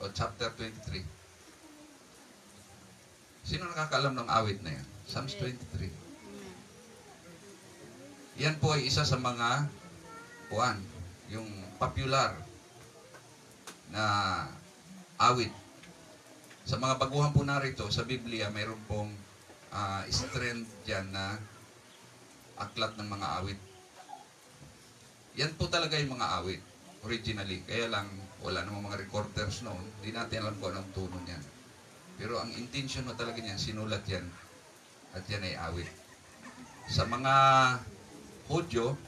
o chapter 23. Sino nakakaalam ng awit na yan? Psalms 23. Yan po ay isa sa mga yung popular na awit. Sa mga baguhan po narito, sa Biblia, mayroon pong strand dyan na aklat ng mga awit. Yan po talaga yung mga awit, originally. Kaya lang, wala namang mga recorders noon. Hindi natin alam kung anong tono niyan. Pero ang intention mo talaga niyan, sinulat yan. At yan ay awit. Sa mga Hudyo,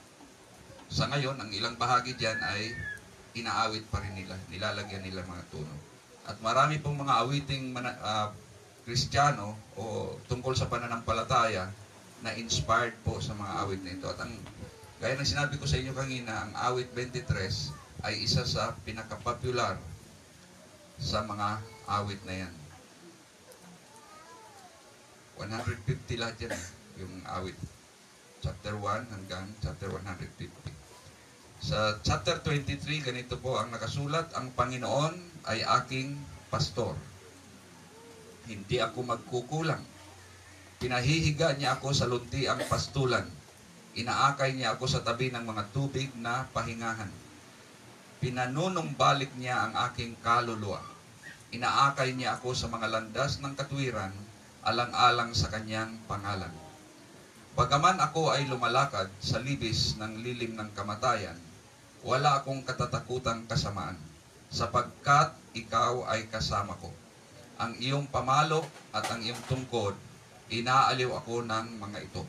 sa ngayon, ang ilang bahagi dyan ay inaawit pa rin nila. Nilalagyan nila mga tono. At marami pong mga awiting Kristiyano o tungkol sa pananampalataya na inspired po sa mga awit na ito. At gaya ng sinabi ko sa inyo kanina, ang awit 23 ay isa sa pinaka-popular sa mga awit na yan. 150 lahat yan, yung awit. Chapter 1 hanggang chapter 150. Sa chapter 23, ganito po ang nakasulat, ang Panginoon ay aking pastor. Hindi ako magkukulang. Pinahihiga niya ako sa luntiang pastulan. Inaakay niya ako sa tabi ng mga tubig na pahingahan. Pinanunumbalik niya ang aking kaluluwa. Inaakay niya ako sa mga landas ng katwiran, alang-alang sa kanyang pangalan. Bagaman ako ay lumalakad sa libis ng lilim ng kamatayan, wala akong katatakutang kasamaan, sapagkat ikaw ay kasama ko. Ang iyong pamalo at ang iyong tungkod, inaaliw ako ng mga ito.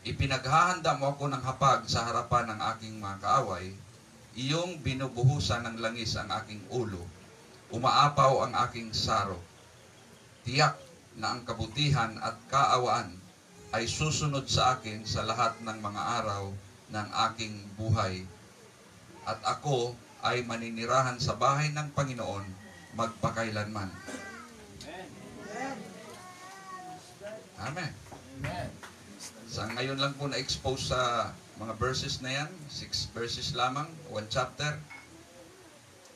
Ipinaghahanda mo ako ng hapag sa harapan ng aking mga kaaway, iyong binubuhusan ng langis ang aking ulo, umaapaw ang aking saro. Tiyak na ang kabutihan at kaawaan ay susunod sa akin sa lahat ng mga araw ng aking buhay. At ako ay maninirahan sa bahay ng Panginoon magpakailanman. Amen. Sa ngayon lang po na-expose sa mga verses na yan, 6 verses lamang, 1 chapter.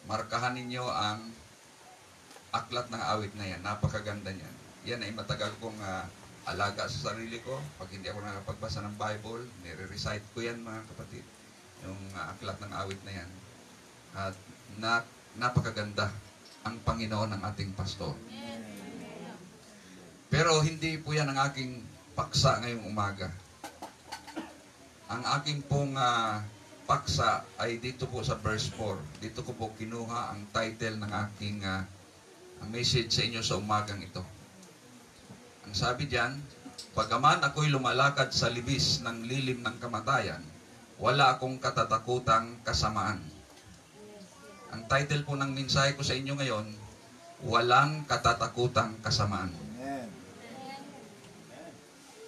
Markahan ninyo ang aklat ng awit na yan. Napakaganda niyan. Yan ay matagal kong alaga sa sarili ko. Pag hindi ako nakapagbasa ng Bible, nire-recite ko yan mga kapatid. Yung aklat ng awit na yan. At napakaganda ang Panginoon ng ating pastor. Pero hindi po yan ang aking paksa ngayong umaga. Ang aking pong paksa ay dito po sa verse 4. Dito ko po kinuha ang title ng aking message sa inyo sa umagang ito. Ang sabi diyan, bagaman ako'y lumalakad sa libis ng lilim ng kamatayan, wala akong katatakutang kasamaan. Ang title po ng mensahe ko sa inyo ngayon, walang katatakutang kasamaan.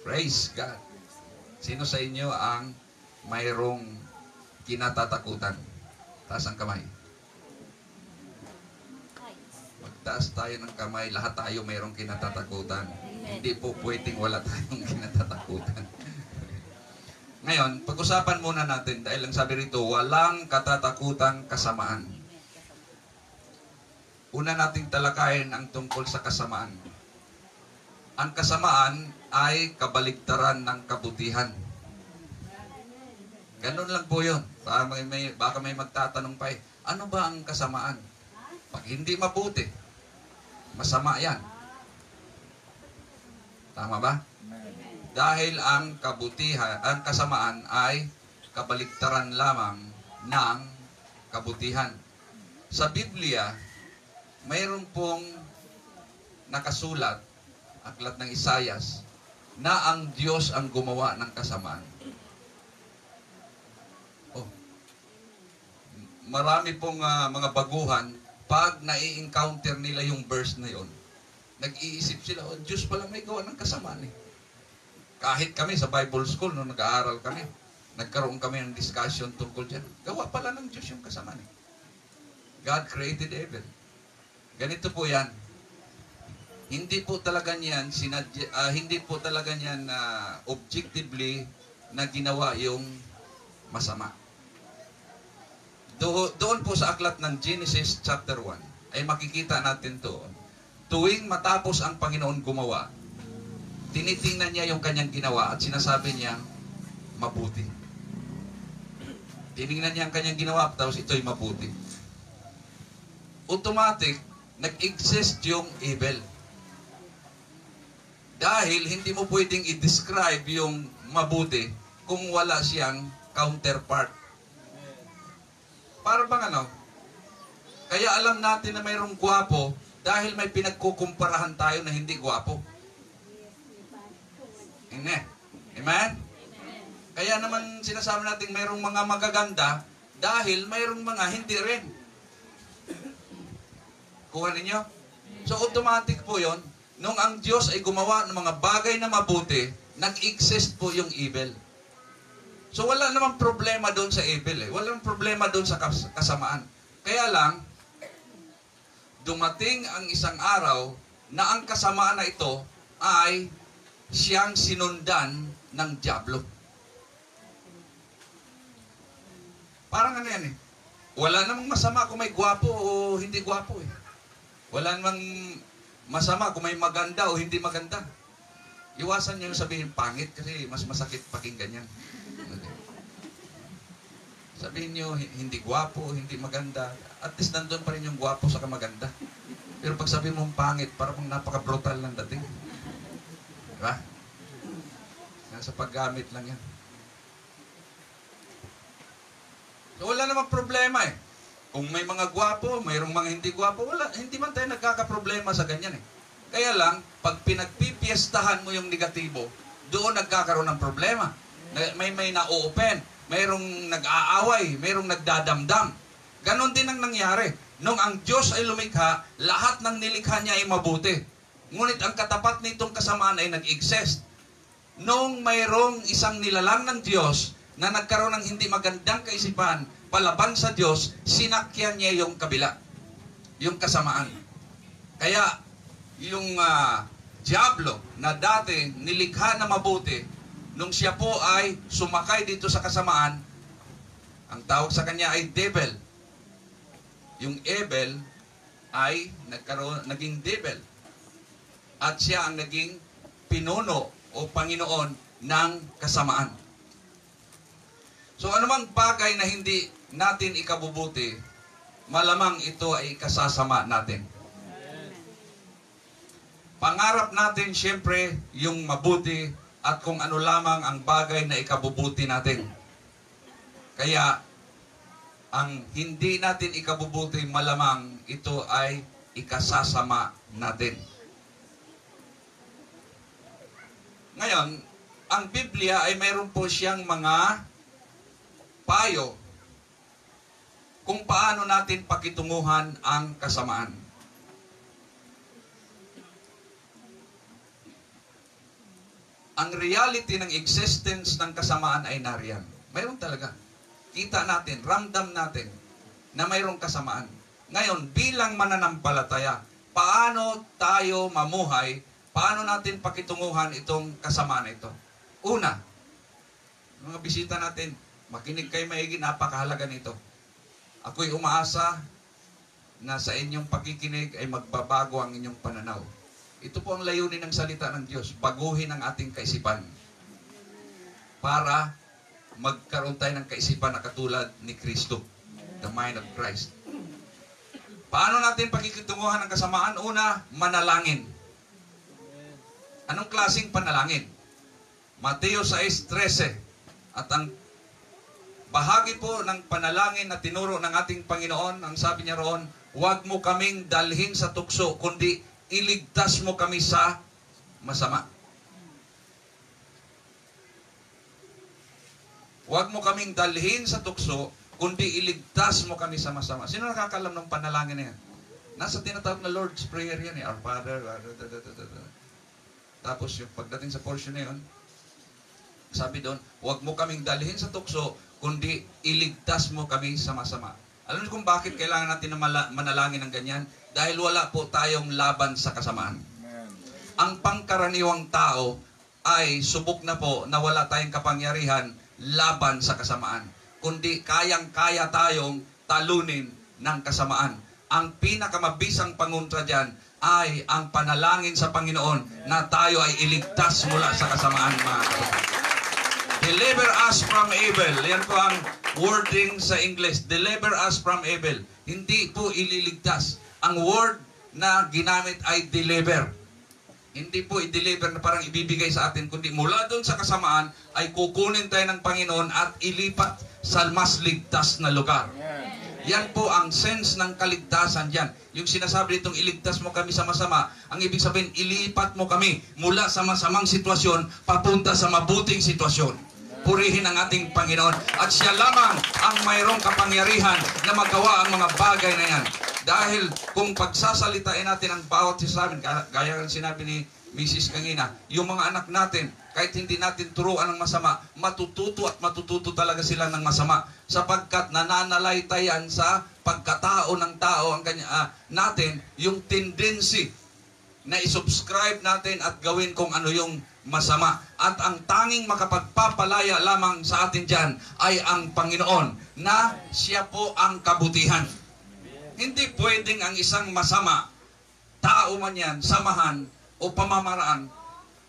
Praise God. Sino sa inyo ang mayroong kinatatakutan? Taas ang kamay. Magtaas tayo ng kamay. Lahat tayo mayroong kinatatakutan. Hindi po pwedeng wala tayong kinatatakutan. Ngayon, pag-usapan muna natin dahil ang sabi rito, walang katatakutang kasamaan. Una nating talakayin ang tungkol sa kasamaan. Ang kasamaan ay kabaligtaran ng kabutihan. Ganun lang po yun. Baka may magtatanong pa ano ba ang kasamaan? Pag hindi mabuti, masama yan. Tama ba? Dahil ang kabutihan, ang kasamaan ay kabaligtaran lamang ng kabutihan. Sa Biblia, mayroon pong nakasulat, aklat ng Isayas, na ang Diyos ang gumawa ng kasamaan. Marami pong mga baguhan, pag nai-encounter nila yung verse na yon, nag-iisip sila, Diyos pala may gawa ng kasamaan eh. Kahit kami sa Bible School, nung nag-aaral kami, nagkaroon kami ng discussion tungkol dyan. Gawa pala ng Diyos yung kasamaan eh. God created evil. Ganito po yan. Hindi po talaga niyan objectively na ginawa yung masama. Doon po sa aklat ng Genesis chapter 1, ay makikita natin to. Tuwing matapos ang Panginoon gumawa, tinitingnan niya yung kanyang ginawa at sinasabi niya, mabuti. Tinignan niya ang kanyang ginawa, tapos ito'y mabuti. Automatic, nag-exist yung evil. Dahil hindi mo pwedeng i-describe yung mabuti kung wala siyang counterpart. Para bang ano? Kaya alam natin na mayroong gwapo dahil may pinagkukumparahan tayo na hindi gwapo. Amen? Kaya naman sinasabi natin mayroong mga magaganda dahil mayroong mga hindi rin. Kuha ninyo? So automatic po yon. Nung ang Diyos ay gumawa ng mga bagay na mabuti, nag-exist po yung evil. So wala namang problema doon sa evil eh. Wala namang problema doon sa kasamaan. Kaya lang, dumating ang isang araw na ang kasamaan na ito ay siyang sinundan ng dyablo. Parang ano yan eh. Wala namang masama kung may gwapo o hindi gwapo eh. Wala namang masama kung may maganda o hindi maganda. Iwasan niyo sabihin pangit kasi mas masakit pakinggan yan. Sabihin niyo hindi gwapo, hindi maganda. At least nandun pa rin yung gwapo sa maganda. Pero pag sabihin mong pangit, parang napaka-brutal ng dating. Diba? Nasa paggamit lang yan. So wala namang problema eh. Kung may mga gwapo, mayroong mga hindi gwapo, wala, hindi man tayo nagkakaproblema sa ganyan eh. Kaya lang, pag pinagpipiestahan mo yung negatibo, doon nagkakaroon ng problema. May na-open, mayroong nag-aaway, mayroong nagdadamdam. Ganon din ang nangyari. Nung ang Diyos ay lumikha, lahat ng nilikha niya ay mabuti. Ngunit ang katapat nitong kasamaan ay nag-exist. Nung mayroong isang nilalang ng Diyos na nagkaroon ng hindi magandang kaisipan, palaban sa Diyos, sinakyan niya yung kabila, yung kasamaan. Kaya, yung Diablo na dati nilikha na mabuti, nung siya po ay sumakay dito sa kasamaan, ang tawag sa kanya ay devil. Yung evil ay naging devil. At siya ang naging pinuno o Panginoon ng kasamaan. So anumang bagay na hindi natin ikabubuti, malamang ito ay ikasasama natin. Pangarap natin siyempre yung mabuti at kung ano lamang ang bagay na ikabubuti natin. Kaya ang hindi natin ikabubuti, malamang ito ay ikasasama natin. Ngayon, ang Biblia ay mayroon po siyang mga payo kung paano natin pakitunguhan ang kasamaan. Ang reality ng existence ng kasamaan ay nariyan. Mayroon talaga. Kita natin, ramdam natin na mayroong kasamaan. Ngayon, bilang mananampalataya, paano tayo mamuhay, paano natin pakitunguhan itong kasamaan ito? Una, mga bisita natin, makinig kayo maigi, napakahalaga nito. Ako'y umaasa na sa inyong pakikinig ay magbabago ang inyong pananaw. Ito po ang layunin ng salita ng Diyos, baguhin ang ating kaisipan para magkaroon tayo ng kaisipan na katulad ni Kristo, the mind of Christ. Paano natin pakikitunguhan ng kasamaan? Una, manalangin. Anong klaseng panalangin? Mateo 6:13. At ang bahagi po ng panalangin na tinuro ng ating Panginoon, ang sabi niya roon, huwag mo kaming dalhin sa tukso, kundi iligtas mo kami sa masama. Huwag mo kaming dalhin sa tukso, kundi iligtas mo kami sa masama. Sino nakakalam ng panalangin na yan? Nasa tinatawag na Lord's Prayer yan eh. Our Father, tapos yung pagdating sa portion na yun, sabi doon, huwag mo kaming dalhin sa tukso, kundi iligtas mo kami sa masama. Alam niyo kung bakit kailangan natin na manalangin ng ganyan? Dahil wala po tayong laban sa kasamaan. Amen. Ang pangkaraniwang tao ay subok na po na wala tayong kapangyarihan laban sa kasamaan. Kundi kayang-kaya tayong talunin ng kasamaan. ang pinakamabisang pangontra dyan ay ang panalangin sa Panginoon na tayo ay iligtas mula sa kasamaan, mga kapatid. Deliver us from evil. Yan po ang wording sa English. Deliver us from evil. Hindi po ililigtas. Ang word na ginamit ay deliver. Hindi po i-deliver na parang ibibigay sa atin, kundi mula doon sa kasamaan ay kukunin tayo ng Panginoon at ilipat sa mas ligtas na lugar. Yan po ang sense ng kaligtasan dyan. Yung sinasabi ditong iligtas mo kami sa masama, ang ibig sabihin, ilipat mo kami mula sa masamang sitwasyon papunta sa mabuting sitwasyon. Purihin ang ating Panginoon at siya lamang ang mayroong kapangyarihan na magawa ang mga bagay na yan. Dahil kung pagsasalitain natin ang bawat isa sa amin, gaya ng sinabi ni Mrs. Kangina, yung mga anak natin, kahit hindi natin turuan ng masama, matututo at matututo talaga sila ng masama. Sapagkat nananalaytayan sa pagkatao ng tao ang natin yung tendency na isubscribe natin at gawin kung ano yung masama. At ang tanging makapagpapalaya lamang sa atin dyan ay ang Panginoon na siya po ang kabutihan. Hindi pwedeng ang isang masama, tao man yan, samahan o pamamaraan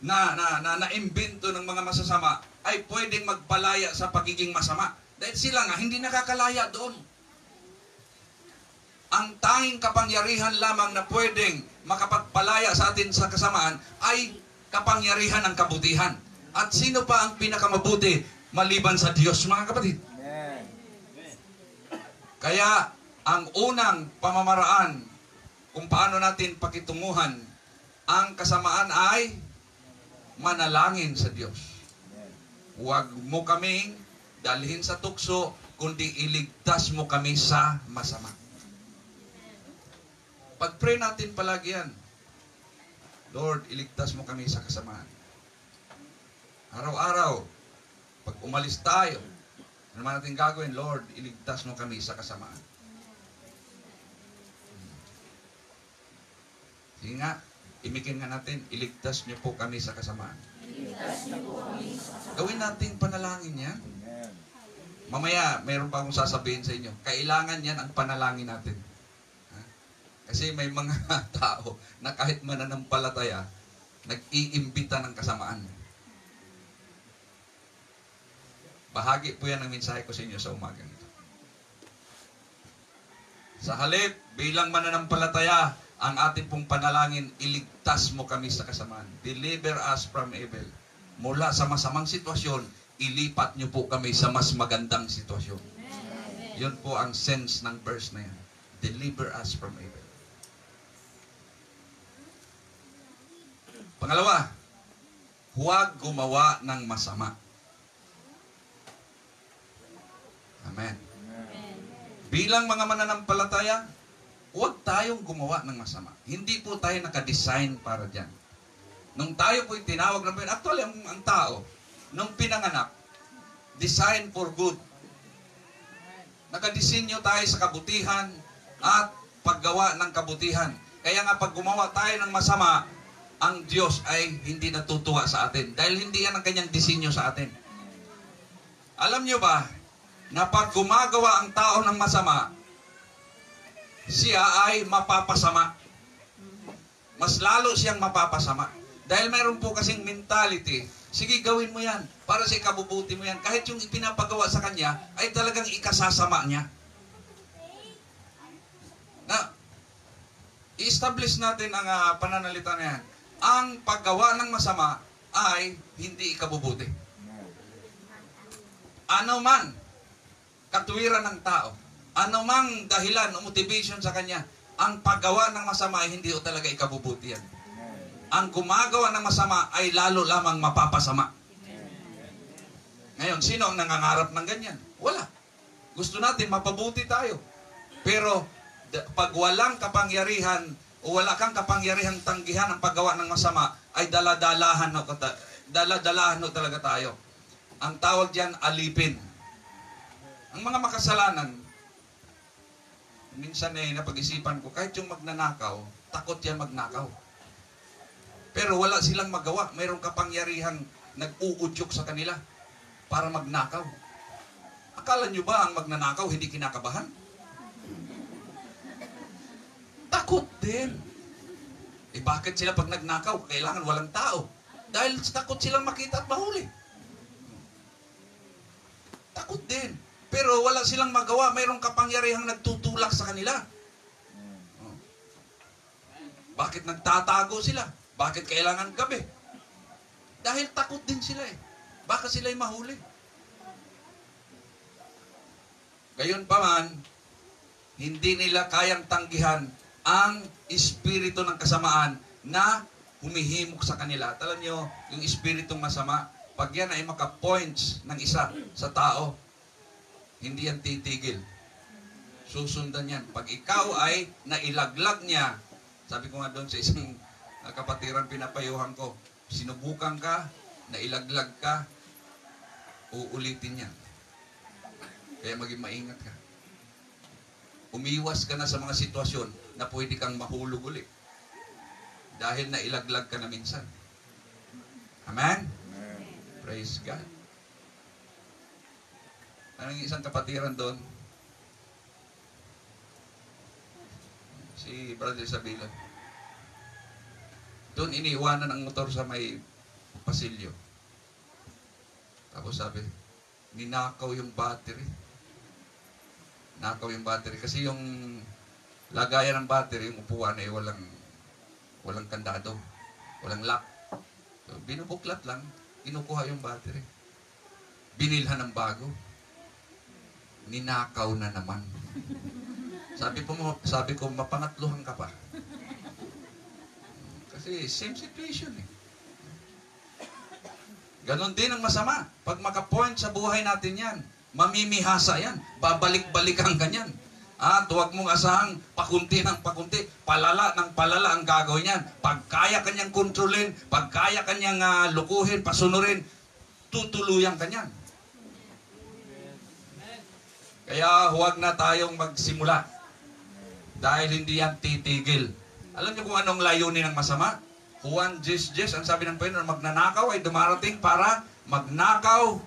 na imbento ng mga masasama ay pwedeng magpalaya sa pagiging masama. Dahil sila nga hindi nakakalaya doon. Ang tanging kapangyarihan lamang na pwedeng makapagpalaya sa atin sa kasamaan ay kapangyarihan ng kabutihan. At sino pa ang pinakamabuti maliban sa Diyos, mga kapatid? Kaya ang unang pamamaraan kung paano natin pakitunguhan ang kasamaan ay manalangin sa Diyos. Huwag mo kaming dalhin sa tukso, kundi iligtas mo kami sa masama. Pag-pray natin palagi yan. Lord, iligtas mo kami sa kasamaan. Araw-araw, pag umalis tayo, ano naman natin gagawin? Lord, iligtas mo kami sa kasamaan. Sige nga, imikin nga natin, iligtas niyo po kami sa kasamaan. Gawin natin panalangin yan. Mamaya, mayroon pa akong sasabihin sa inyo. Kailangan yan ang panalangin natin. Kasi may mga tao na kahit mananampalataya, nag-iimbita ng kasamaan. Bahagi po yan ng mensahe ko sa inyo sa umagang ito. Sa halip, bilang mananampalataya, ang ating pong panalangin, iligtas mo kami sa kasamaan. Deliver us from evil. Mula sa masamang sitwasyon, ilipat niyo po kami sa mas magandang sitwasyon. Yun po ang sense ng verse na yan. Deliver us from evil. Pangalawa, huwag gumawa ng masama. Amen. Bilang mga mananampalataya, huwag tayong gumawa ng masama. Hindi po tayo nakadesign para dyan. Nung tayo po'y tinawag ng Panginoon, actually ang tao, nung pinanganak, design for good. Nakadesinyo tayo sa kabutihan at paggawa ng kabutihan. Kaya nga pag gumawa tayo ng masama, ang Diyos ay hindi natutuwa sa atin. Dahil hindi yan ang kanyang disenyo sa atin. Alam nyo ba, na pag gumagawa ang tao ng masama, siya ay mapapasama. Mas lalo siyang mapapasama. Dahil mayroon po kasing mentality, sige gawin mo yan, para sa ikabubuti mo yan. Kahit yung ipinapagawa sa kanya, ay talagang ikasasama niya. Na, i-establish natin ang pananalita na yan. Ang paggawa ng masama ay hindi ikabubuti. Ano man katuwiran ng tao, ano mang dahilan o motivation sa kanya, ang paggawa ng masama ay hindi o talaga ikabubuti yan. Ang gumagawa ng masama ay lalo lamang mapapasama. Ngayon, sino ang nangangarap ng ganyan? Wala. Gusto natin mapabuti tayo. Pero pag walang kapangyarihan o wala kang kapangyarihang tanggihan ang paggawa ng masama, ay daladalahan no talaga tayo. Ang tawag diyan, alipin. Ang mga makasalanan, minsan napag-isipan ko, kahit yung magnanakaw, takot yan magnakaw. Pero wala silang magawa. Mayroong kapangyarihang nag-uudyok sa kanila para magnakaw. Akala nyo ba ang magnanakaw hindi kinakabahan? takot din. Eh bakit sila pag nagnakaw, kailangan walang tao? Dahil takot silang makita at mahuli. Takot din. Pero wala silang magawa. Mayroong kapangyarihang nagtutulak sa kanila. Bakit nagtatago sila? Bakit kailangan gabi? Dahil takot din sila eh. Baka sila'y mahuli. Gayon pa man, hindi nila kayang tanggihan ang espiritu ng kasamaan na humihimok sa kanila. Alam nyo, yung espiritong masama, pag yan ay maka-points ng isa sa tao, hindi yan titigil. Susundan yan. Pag ikaw ay nailaglag niya, sabi ko nga doon sa isang kapatiran pinapayuhan ko, sinubukan ka, nailaglag ka, uulitin yan. Kaya maging maingat ka. Umiwas ka na sa mga sitwasyon na pwede kang mahulog ulit. Dahil nailaglag ka na minsan. Amen? Amen. Praise God. Anong isang kapatiran doon? Si Brother Sabila. Doon iniiwanan ang motor sa may pasilyo. Tapos sabi, ninakaw yung battery. Nakaw yung battery. Kasi yung lagayan ng battery, yung upuan ay walang kandado. Walang lock. So, binubuklat lang, kinukuha yung battery. Binilhan ng bago. Ninakaw na naman. Sabi ko, mapangatluhan ka pa. Kasi same situation eh. Ganon din ang masama. Pag makapoint sa buhay natin yan, mamimihasa yan. Babalik-balikan ka yan. At huwag mong asahang pakunti ng pakunti, palala ng palala ang gagawin yan. Pag kaya kanyang kontrolin, pag kaya kanyang lukuhin, pasunurin, tutuluyan kanyan. Kaya huwag na tayong magsimula. Dahil hindi yan titigil. Alam niyo kung anong layunin ng masama? Juan 10:10, ang sabi ng Panginoon, magnanakaw ay dumarating para magnakaw,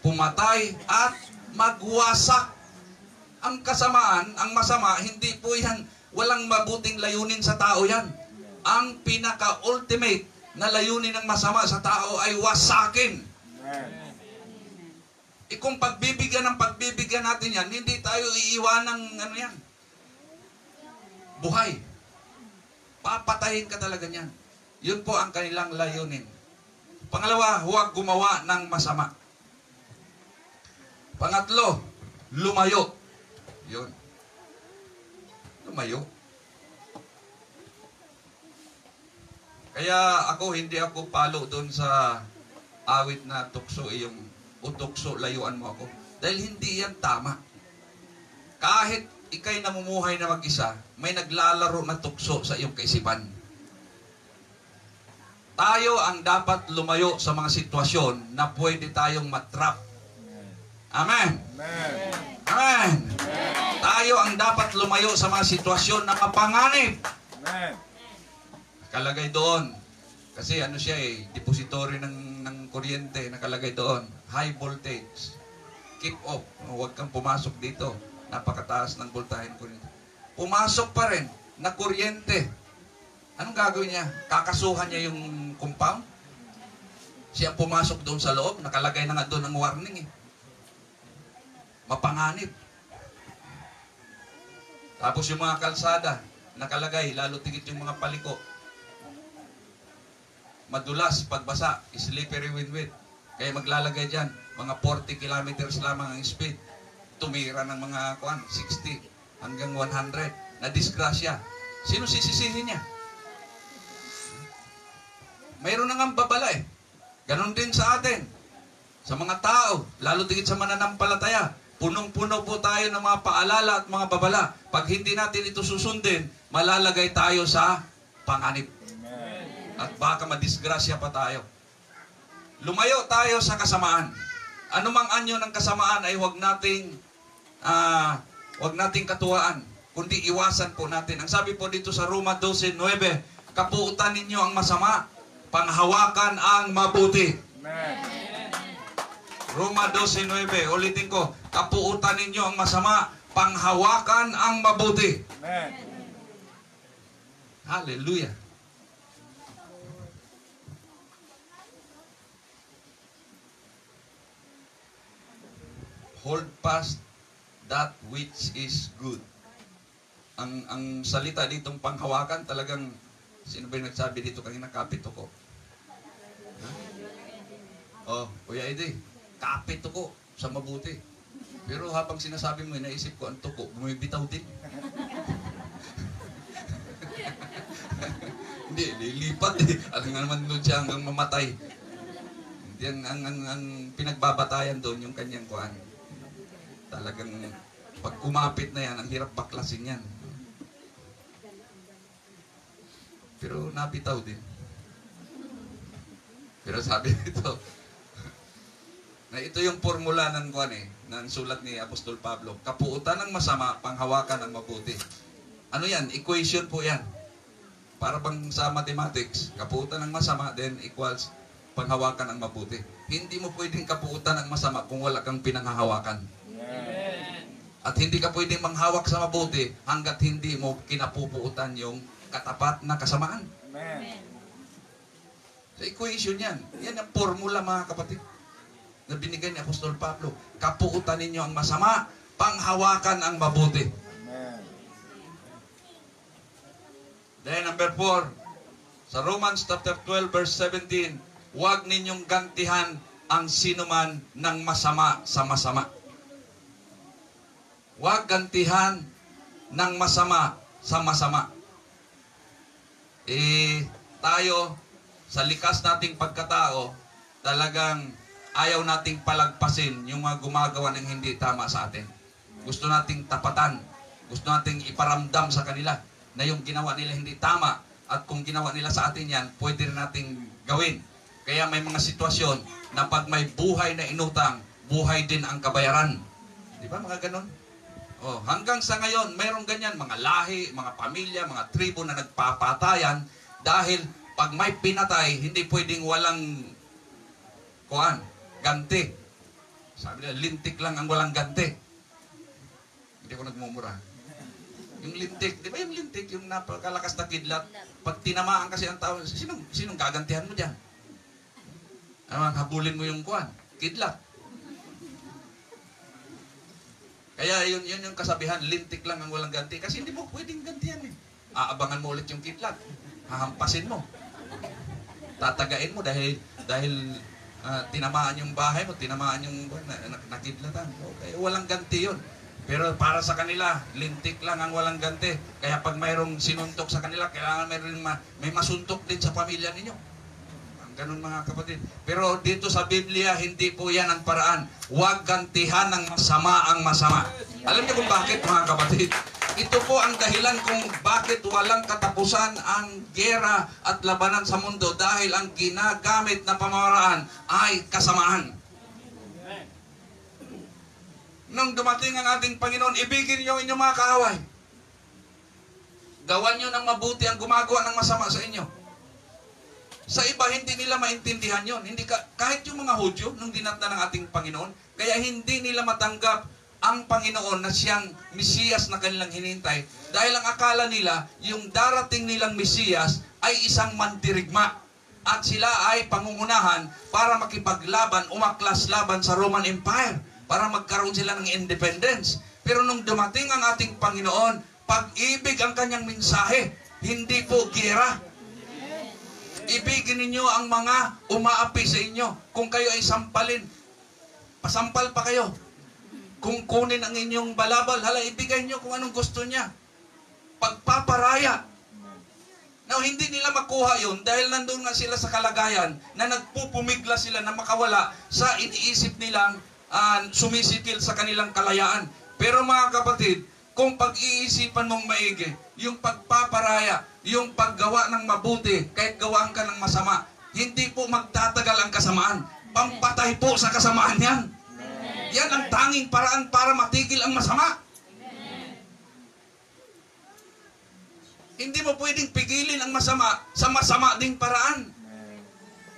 pumatay, at magwasak. Ang kasamaan, ang masama, hindi po yan, walang mabuting layunin sa tao yan. Ang pinaka-ultimate na layunin ng masama sa tao ay wasakin. Kung pagbibigyan natin yan, hindi tayo iiwan ng yan, buhay. Papatayin ka talaga niyan. Yun po ang kanilang layunin. Pangalawa, huwag gumawa ng masama. Pangatlo, lumayo. Yun. Lumayo. Kaya hindi ako palo doon sa awit na tukso, yung utukso, layuan mo ako. Dahil hindi yan tama. Kahit ikay namumuhay na mag-isa, may naglalaro na tukso sa iyong kaisipan. Tayo ang dapat lumayo sa mga sitwasyon na pwede tayong matrap. Amen. Amen. Amen. Tayo ang dapat lumayo sa mga sitwasyon na mapanganib. Amen. Nakalagay doon. Kasi siya depository ng kuryente, nakalagay doon. High voltage. Keep off. Huwag kang pumasok dito. Napakataas ng voltahe ng kuryente. Pumasok pa rin na kuryente. Anong gagawin niya? Kakasuhan niya yung compound? Siya pumasok doon sa loob, nakalagay na nga doon ang warning eh. Mapanganib. Tapos yung mga kalsada, nakalagay, lalo tigit yung mga paliko. Madulas, pagbasa, slippery with. Kaya maglalagay dyan, mga 40 kilometers lamang ang speed. Tumira ng mga 60 hanggang 100. Na disgrasya. Sino sisisihin niya? Mayroon na nga babala eh. Ganon din sa atin. Sa mga tao, lalo tigit sa mananampalataya. Punong-puno po tayo ng mga paalala at mga babala. Pag hindi natin ito susundin, malalagay tayo sa panganib. At baka madisgrasya pa tayo. Lumayo tayo sa kasamaan. Anumang anyo ng kasamaan ay huwag nating katuwaan, kundi iwasan po natin. Ang sabi po dito sa Roma 12:9, kapuutan ninyo ang masama, panghawakan ang mabuti. Amen. Roma 12:9, ulitin ko, kapuutan ninyo ang masama, panghawakan ang mabuti. Amen. Hallelujah. Hold fast that which is good. Ang salita ditong panghawakan talagang, sino ba yung nagsabi dito kanina? Kapit ko. Oh, Kuya Eddie, kapit ko sa mabuti. Pero habang sinasabi mo, naisip ko, ang tuko, bumibitaw din. Hindi, lilipat eh. Alam nga naman doon siya hanggang mamatay. Hindi, ang pinagbabatayan doon yung kanyang kuhan. Talagang, pag kumapit na yan, ang hirap baklasin yan. Pero nabitaw din. Pero sabi nito, na ito yung formula ng kuhan eh, ng sulat ni Apostol Pablo. Kapuutan ng masama, panghawakan ng mabuti. Ano yan? Equation po yan. Para bang sa mathematics, kapuutan ng masama then equals panghawakan ng mabuti. Hindi mo pwedeng kapuutan ng masama kung wala kang pinanghahawakan. At hindi ka pwedeng manghawak sa mabuti hanggat hindi mo kinapupuutan yung katapat na kasamaan. Amen. Sa equation yan. Yan ang formula mga kapatid na binigay ni Apostol Pablo. Kapuutan ninyo ang masama, panghawakan ang mabuti. Amen. Then number 4, sa Romans chapter 12 verse 17, huwag ninyong gantihan ang sinuman ng masama sa masama. Huwag gantihan ng masama sa masama. Tayo, sa likas nating pagkatao, talagang ayaw nating palagpasin yung mga gumagawa ng hindi tama sa atin. Gusto nating tapatan. Gusto nating iparamdam sa kanila na yung ginawa nila hindi tama. At kung ginawa nila sa atin yan, pwede rin nating gawin. Kaya may mga sitwasyon na pag may buhay na inutang, buhay din ang kabayaran. Di ba mga ganon? Oh, hanggang sa ngayon, mayroong ganyan. Mga lahi, mga pamilya, mga tribo na nagpapatayan dahil pag may pinatay, hindi pwedeng walang ganti. Sabi nila, lintik lang ang walang ganti. Hindi ko nagmumura. Yung lintik, di ba yung lintik, yung napakalakas na kidlat, pag tinamaan kasi ang tao, sinong gagantihan mo dyan? Habulin mo yung kidlat. Kaya yun yung kasabihan, lintik lang ang walang ganti. Kasi hindi mo pwedeng gantihan eh. Aabangan mo ulit yung kidlat. Hahampasin mo. Tatagain mo dahil tinamaan yung bahay mo, tinamaan yung nakidlatan. Okay, walang ganti yun. Pero para sa kanila, lintik lang ang walang ganti. Kaya pag mayroong sinuntok sa kanila, kailangan may masuntok din sa pamilya ninyo. Ang ganun mga kapatid. Pero dito sa Biblia, hindi po yan ang paraan. Huwag gantihan ng masama ang masama. Alam niyo kung bakit mga kapatid? Ito po ang dahilan kung bakit walang katapusan ang gera at labanan sa mundo dahil ang ginagamit na pamamaraan ay kasamaan. Nung dumating ang ating Panginoon, ibigin niyo ang inyong mga kaaway. Gawan niyo ng mabuti ang gumagawa ng masama sa inyo. Sa iba, hindi nila maintindihan yon. Kahit yung mga Hudyo, nung dinatnan ng ating Panginoon, kaya hindi nila matanggap ang Panginoon na siyang Mesiyas na kanilang hinintay. Dahil ang akala nila, yung darating nilang Mesiyas ay isang mandirigma. At sila ay pangungunahan para makipaglaban, umaklas laban sa Roman Empire. Para magkaroon sila ng independence. Pero nung dumating ang ating Panginoon, pag-ibig ang kanyang mensahe, hindi po giyera. Ibigin ninyo ang mga umaapi sa inyo. Kung kayo ay sampalin, pasampal pa kayo. Kung kunin ang inyong balabal, ibigay nyo kung anong gusto niya. Pagpaparaya. Now, hindi nila makuha yun dahil nandun nga sila sa kalagayan na nagpupumigla sila na makawala sa iniisip nilang sumisikil sa kanilang kalayaan. Pero mga kapatid, kung pag-iisipan mong maigi, yung pagpaparaya, yung paggawa ng mabuti, kahit gawaan ka ng masama, hindi po magtatagal ang kasamaan. Pampatay po sa kasamaan yan. Yan ang tanging paraan para matigil ang masama. Hindi mo pwedeng pigilin ang masama sa masama ding paraan.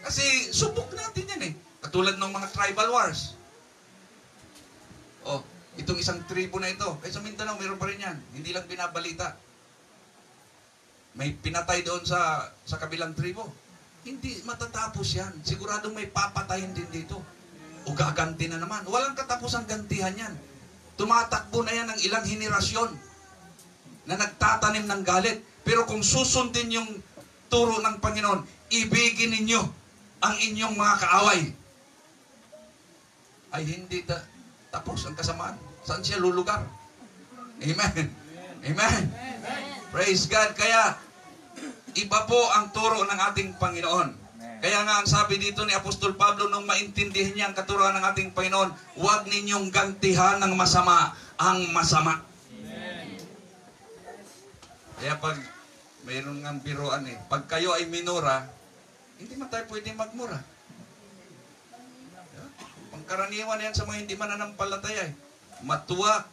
Kasi subok natin yan eh. Katulad ng mga tribal wars. Oh, itong isang tribo na ito, sa Mindanao, mayroon pa rin yan. Hindi lang binabalita. may pinatay doon sa kabilang tribo. Hindi matatapos yan. Siguradong may papatayin din dito. O gaganti na naman. Walang katapusang gantihan yan. Tumatakbo na yan ng ilang henerasyon na nagtatanim ng galit. Pero kung susundin yung turo ng Panginoon, ibigin ninyo ang inyong mga kaaway, ay hindi tapos ang kasamaan. Saan siya lulugar? Amen. Amen. Praise God. Kaya, iba po ang turo ng ating Panginoon. Kaya nga ang sabi dito ni Apostol Pablo, nung maintindihan niya ang katuruan ng ating Panginoon, huwag ninyong gantihan ng masama ang masama. Kaya pag mayroon ng biruan pag kayo ay minura, hindi man tayo pwede magmura. Pangkaraniwan yan sa mga hindi mananampalataya matuwa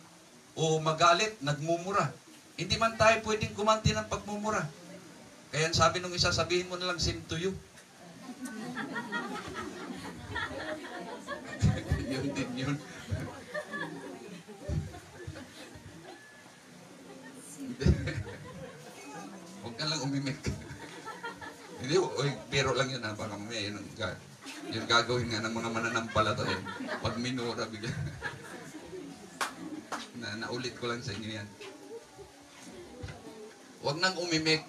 o magalit, nagmumura. Hindi man tayo pwedeng gumanti ng pagmumura. Kaya sabi nung isa, sabihin mo na lang, same to you. Yun din yun. Huwag ka lang umimik. Hindi, pero lang yun baka mamaya yun yung gagawin nga ng mga mananampalataya. Pag minura, bigla. Naulit ko lang sa inyo yan. Huwag nang umimik.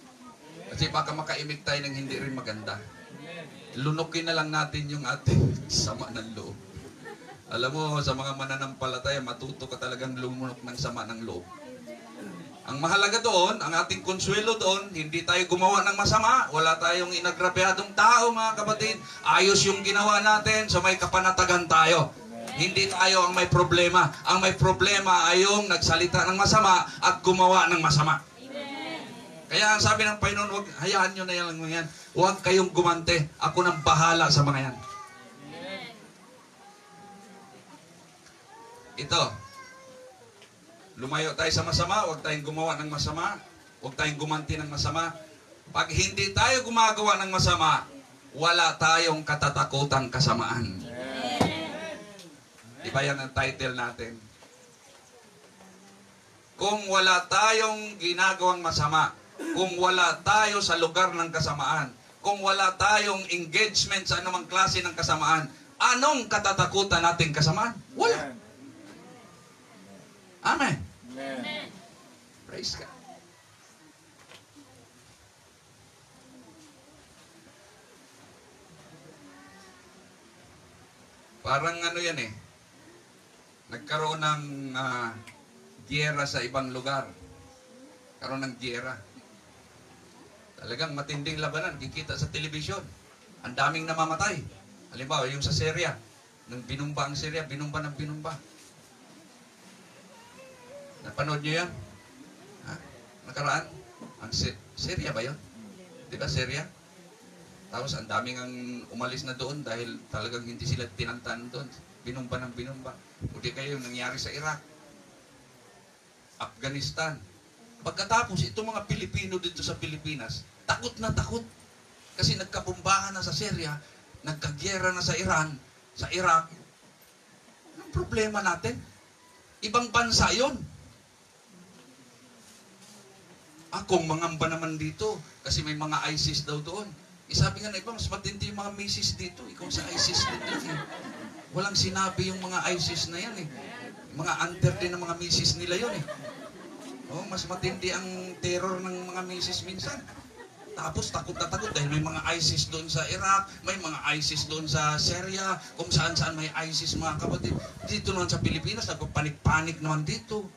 Kasi baka makaimik tayo ng hindi rin maganda. Lunukin na lang natin yung ating sama ng loob. Alam mo, sa mga mananampalataya, matuto ka talagang lumunok ng sama ng loob. Ang mahalaga doon, ang ating konsuelo doon, hindi tayo gumawa ng masama. Wala tayong inagrabyadong tao, mga kapatid. Ayos yung ginawa natin, so may kapanatagan tayo. Hindi tayo ang may problema. Ang may problema ay yung nagsalita ng masama at gumawa ng masama. Kaya ang sabi ng Panginoon, huwag, hayaan nyo na yan lang yan. Huwag kayong gumante. Ako nang bahala sa mga yan. Ito. Lumayo tayo sa masama. Huwag tayong gumawa ng masama. Huwag tayong gumanti ng masama. Pag hindi tayo gumagawa ng masama, wala tayong katatakutang kasamaan. Diba yan ang title natin? Kung wala tayong ginagawang masama, kung wala tayo sa lugar ng kasamaan, kung wala tayong engagement sa anumang klase ng kasamaan, anong katatakutan nating kasamaan? Wala. Amen. Amen. Praise God. Parang ano yan nagkaroon ng giyera sa ibang lugar. Karoon ng giyera. Talagang matinding labanan, kikita sa telebisyon. Ang daming namamatay. Halimbawa, yung sa Syria. Nung binumba ang Syria, binumba ng binumba. Napanood nyo yan? Ha? Nakaraan? Ang Syria ba yun? Diba Syria? Tapos ang daming ang umalis na doon dahil talagang hindi sila tinantan doon. Binumba ng binumba. O di kayo yung nangyari sa Iraq. Afghanistan. Pagkatapos, itong mga Pilipino dito sa Pilipinas, takot na takot. Kasi nagkabumbahan na sa Syria, nagkagyera na sa Iran, sa Iraq. Anong problema natin? Ibang bansa yun. Akong mangamba naman dito, kasi may mga ISIS daw doon. Sabi nga na iba, mas matindi yung mga misis dito. Ikaw sa ISIS din Walang sinabi yung mga ISIS na yan Mga under din ng mga misis nila yun mas matindi ang terror ng mga misis minsan. Tapos takot na takot dahil may mga ISIS doon sa Iraq, may mga ISIS doon sa Syria, kung saan-saan may ISIS mga kapatid. Dito naman sa Pilipinas, nagpapanik-panik naman dito.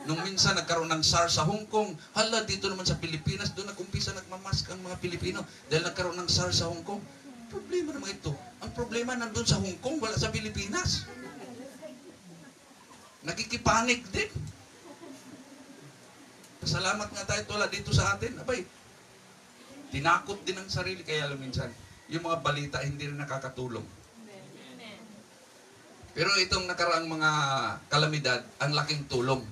Nung minsan nagkaroon ng SARS sa Hong Kong, hala dito naman sa Pilipinas, doon nag-umpisa nagmamask ang mga Pilipino dahil nagkaroon ng SARS sa Hong Kong. Problema naman ito. Ang problema nandun sa Hong Kong, wala sa Pilipinas. Nakikipanik din. Salamat nga tayo tula dito sa atin. Abay, tinakot din ang sarili. Kaya minsan, yung mga balita hindi rin nakakatulong. Pero itong nakaraang mga kalamidad, ang laking tulong.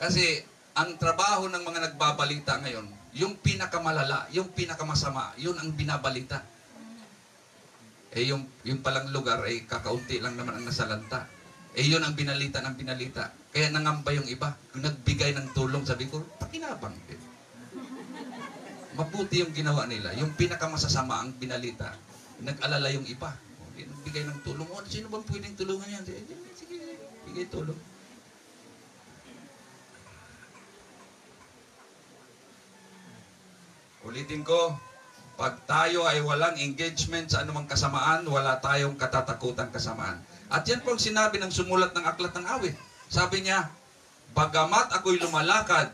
Kasi, ang trabaho ng mga nagbabalita ngayon, yung pinakamalala, yung pinakamasama, yun ang binabalita. Yung palang lugar ay kakaunti lang naman ang nasalanta. Yun ang binalita ng binalita. Kaya nangamba yung iba. Kung nagbigay ng tulong, sabi ko, pakinabang din. Mabuti yung ginawa nila. Yung pinakamasasama ang binalita. Nag-alala yung iba. Nagbigay ng tulong. O, sino bang pwedeng tulungan yan? Sige, bigay tulong. Ulitin ko, pag tayo ay walang engagement sa anumang kasamaan, wala tayong katatakutan kasamaan. At yan po ang sinabi ng sumulat ng Aklat ng Awit. Sabi niya, bagamat ako'y lumalakad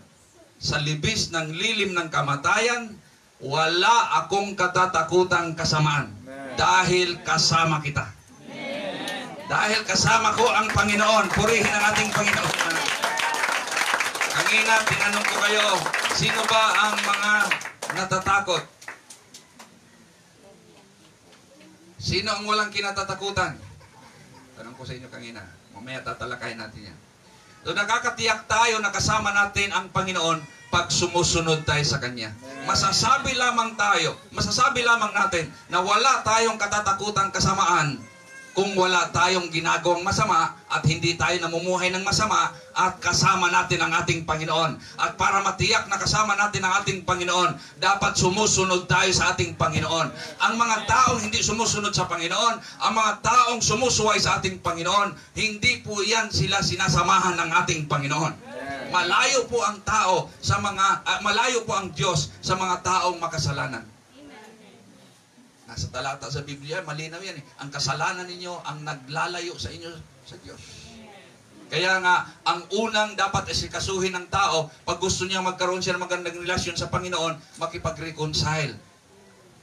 sa libis ng lilim ng kamatayan, wala akong katatakutang kasamaan. Dahil kasama kita. Dahil kasama ko ang Panginoon. Purihin ang ating Panginoon. Kanina, tinanong ko kayo, sino ba ang mga natatakot? Sino ang walang kinatatakutan? Tanong ko sa inyo kanina. Mamaya tatalakayin natin yan. So, nakakatiyak tayo na kasama natin ang Panginoon pag sumusunod tayo sa Kanya. Masasabi lamang natin na wala tayong katatakutan kasamaan kung wala tayong ginagawang masama at hindi tayo namumuhay ng masama at kasama natin ang ating Panginoon. At para matiyak na kasama natin ang ating Panginoon, dapat sumusunod tayo sa ating Panginoon. Ang mga taong hindi sumusunod sa Panginoon, ang mga taong sumusuway sa ating Panginoon, hindi po yan sila sinasamahan ng ating Panginoon. Malayo po ang tao sa malayo po ang Diyos sa mga taong makasalanan. Nasa talata sa Biblia, malinaw yan eh. Ang kasalanan ninyo ang naglalayo sa inyo sa Diyos. Kaya nga, ang unang dapat isikasuhin ng tao, pag gusto niya magkaroon siya ng magandang relasyon sa Panginoon, makipag-reconcile.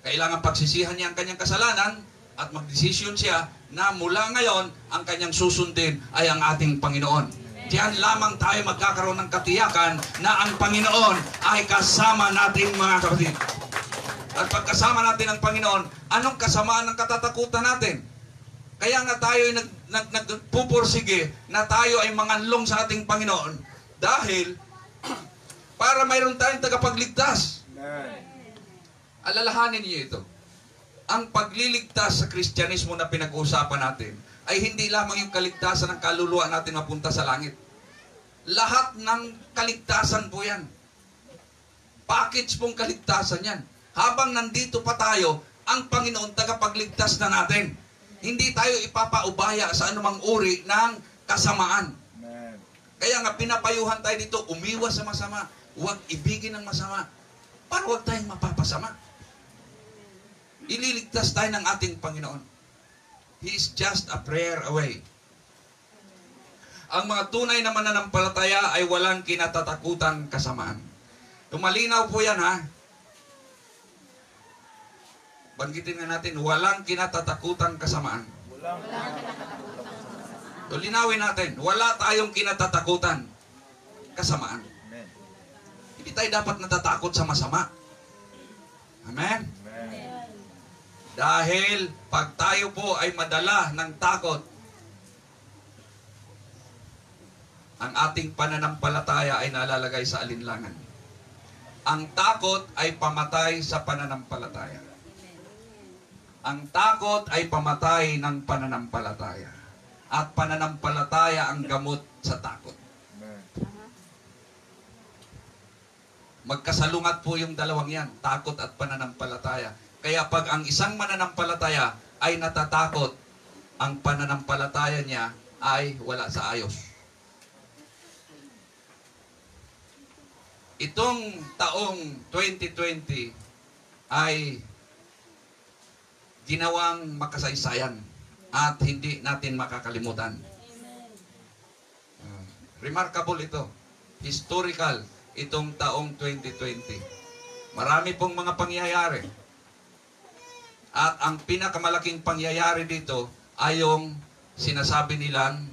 Kailangan pagsisihan niya ang kanyang kasalanan at magdesisyon siya na mula ngayon, ang kanyang susundin ay ang ating Panginoon. Diyan lamang tayo magkakaroon ng katiyakan na ang Panginoon ay kasama natin, mga kapatid. At pagkasama natin ang Panginoon, anong kasamaan ng katatakutan natin? Kaya nga tayo ay nagpupursige na tayo ay manganlong sa ating Panginoon dahil para mayroon tayong tagapagligtas. Alalahanin niyo ito. Ang pagliligtas sa Kristyanismo na pinag-uusapan natin ay hindi lamang yung kaligtasan ng kaluluwa natin mapunta sa langit. Lahat ng kaligtasan po yan. Package pong kaligtasan yan. Habang nandito pa tayo, ang Panginoon tagapagligtas na natin. Hindi tayo ipapaubaya sa anumang uri ng kasamaan. Amen. Kaya nga pinapayuhan tayo dito, umiwas sa masama. Huwag ibigin ang masama. Para huwag tayong mapapasama. Ililigtas tayo ng ating Panginoon. He is just a prayer away. Ang mga tunay na mananampalataya ay walang kinatatakutan kasamaan. Tumalinaw po yan, ha? Banggitin nga natin, walang kinatatakutan kasamaan. So, linawin natin, wala tayong kinatatakutan kasamaan. Hindi tayo dapat natatakot sa masama. Amen? Dahil pag tayo po ay madala ng takot, ang ating pananampalataya ay nalalagay sa alinlangan. Ang takot ay pamatay sa pananampalataya. Ang takot ay pamatay ng pananampalataya. At pananampalataya ang gamot sa takot. Magkasalungat po yung dalawang yan, takot at pananampalataya. Kaya pag ang isang mananampalataya ay natatakot, ang pananampalataya niya ay wala sa ayos. Itong taong 2020 ay ginawang makasaysayan at hindi natin makakalimutan. Remarkable ito. Historical itong taong 2020. Marami pong mga pangyayari. At ang pinakamalaking pangyayari dito ay yung sinasabi nilang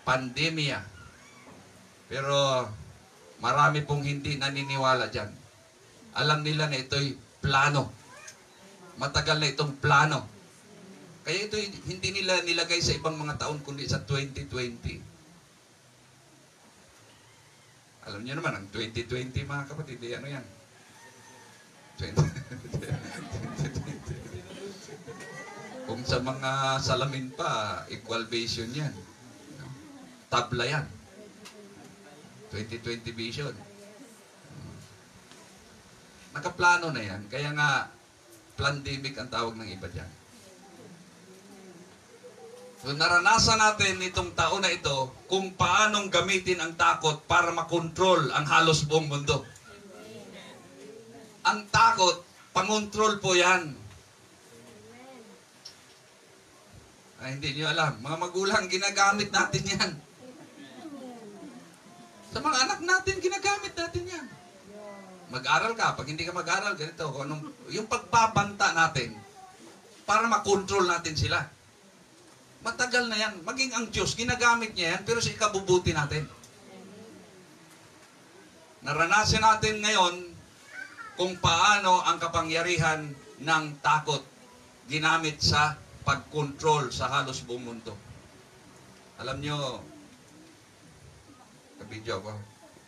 pandemya. Pero marami pong hindi naniniwala dyan. Alam nila na ito'y plano. Matagal na itong plano. Kaya ito hindi nila nilagay sa ibang mga taon kundi sa 2020. Alam niyo naman, ang 2020 mga kapatid, ano yan? 2020. Kung sa mga salamin pa, equal vision yan. Tabla yan. 2020 vision. Nakaplano na yan. Kaya nga, pandemic ang tawag ng iba dyan. So, naranasan natin itong taon na ito kung paanong gamitin ang takot para makontrol ang halos buong mundo. Ang takot, pangontrol po yan. Ay, hindi nyo alam. Mga magulang, ginagamit natin yan. Sa mga anak natin, ginagamit natin yan. Mag-aral ka. Pag hindi ka mag-aral, ganito. Yung pagbabanta natin para makontrol natin sila. Matagal na yan. Maging ang Diyos, ginagamit niya yan, pero sa ikabubuti natin. Naranasan natin ngayon kung paano ang kapangyarihan ng takot ginamit sa pag-control sa halos buong mundo. Alam nyo, kabidyo ako.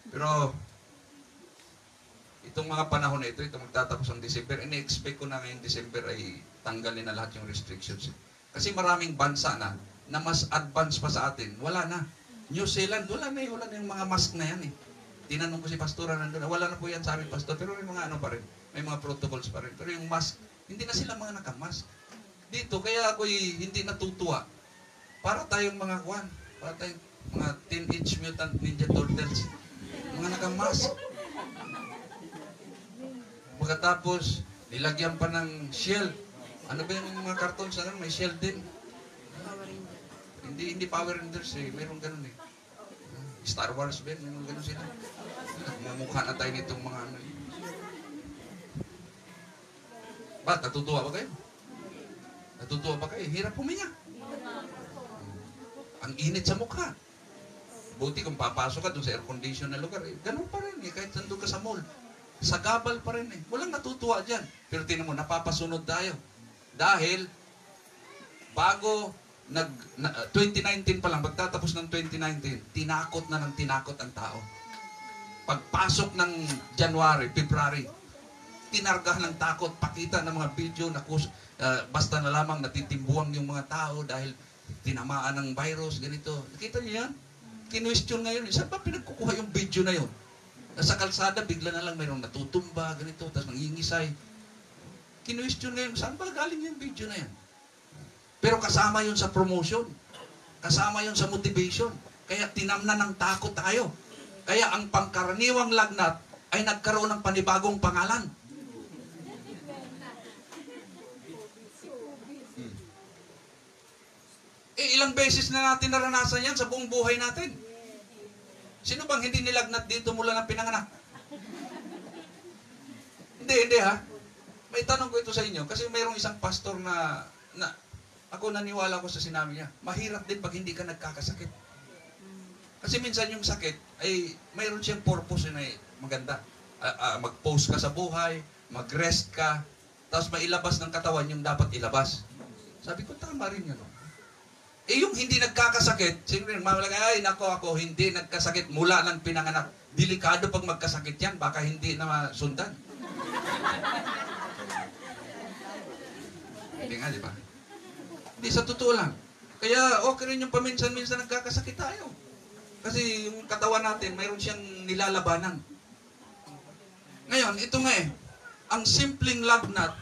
Pero, itong mga panahon na ito, itong magtatapos ang December, ini-expect ko na ngayong December ay tanggalin na lahat yung restrictions. Kasi maraming bansa na mas advanced pa sa atin. Wala na. New Zealand, wala na yung mga mask na yan eh. Tinanong ko si pastora nandun, wala na po yan sa amin, pastor, pero may mga ano pa rin, may mga protocols pa rin. Pero yung mask, hindi na sila mga nakamask. Dito, kaya ako'y hindi natutuwa. Para tayong mga kwan, para tayong mga Teenage Mutant Ninja Turtles, mga nakamask. Pagkatapos, nilagyan pa ng shield. Ano ba yung mga cartoons na may shield din? Hindi Power Rangers eh, mayroong ganun eh. Star Wars ba, mayroong ganun sila. Mamukha na tayo nitong mga ano eh. Ba, natutuwa ba kayo? Natutuwa ba kayo? Hirap huminga. Ang init sa mukha. Buti kung papasok ka doon sa air condition na lugar, eh, ganun pa rin eh, kahit nandun ka sa mall. Sagabal pa rin eh. Walang natutuwa dyan. Pero tinan mo, napapasunod tayo. Dahil, bago 2019 pa lang, magtatapos ng 2019, tinakot na ng tinakot ang tao. Pagpasok ng January, February, tinargahan ng takot, pakita ng mga video na basta na lamang natitimbuang yung mga tao dahil tinamaan ng virus, ganito. Nakita niyo yan? Kinwestiyon ngayon. Saan ba pinagkukuha yung video na yun? Sa kalsada, bigla na lang mayroong natutumba, ganito, tapos nangingisay. Kinwestiyon ngayon, saan ba galing yung video na yan? Pero kasama yun sa promotion. Kasama yun sa motivation. Kaya tinamnan ng takot tayo. Kaya ang pangkaraniwang lagnat ay nagkaroon ng panibagong pangalan. Ilang beses na natin naranasan yan sa buong buhay natin. Sino bang hindi nilagnat dito mula ng pinanganak? Hindi ha. May tanong ko ito sa inyo kasi mayroong isang pastor na ako naniwala ko sa sinabi niya. Mahirap din pag hindi ka nagkakasakit. Kasi minsan yung sakit ay mayroon siyang purpose na maganda. Mag-post ka sa buhay, mag-rest ka, tapos mailabas ng katawan yung dapat ilabas. Sabi ko, tama rin yun. Yung hindi nagkakasakit, siyempre mamalagay, ay nako ako, hindi nagkasakit mula ng pinanganak. Delikado pag magkasakit yan, baka hindi na masundan. Hindi nga, di ba? Hindi, sa totoo lang. Kaya okay rin yung paminsan-minsan nagkakasakit tayo. Kasi yung katawan natin, mayroon siyang nilalabanan. Ngayon, ito nga ang simpleng lagnat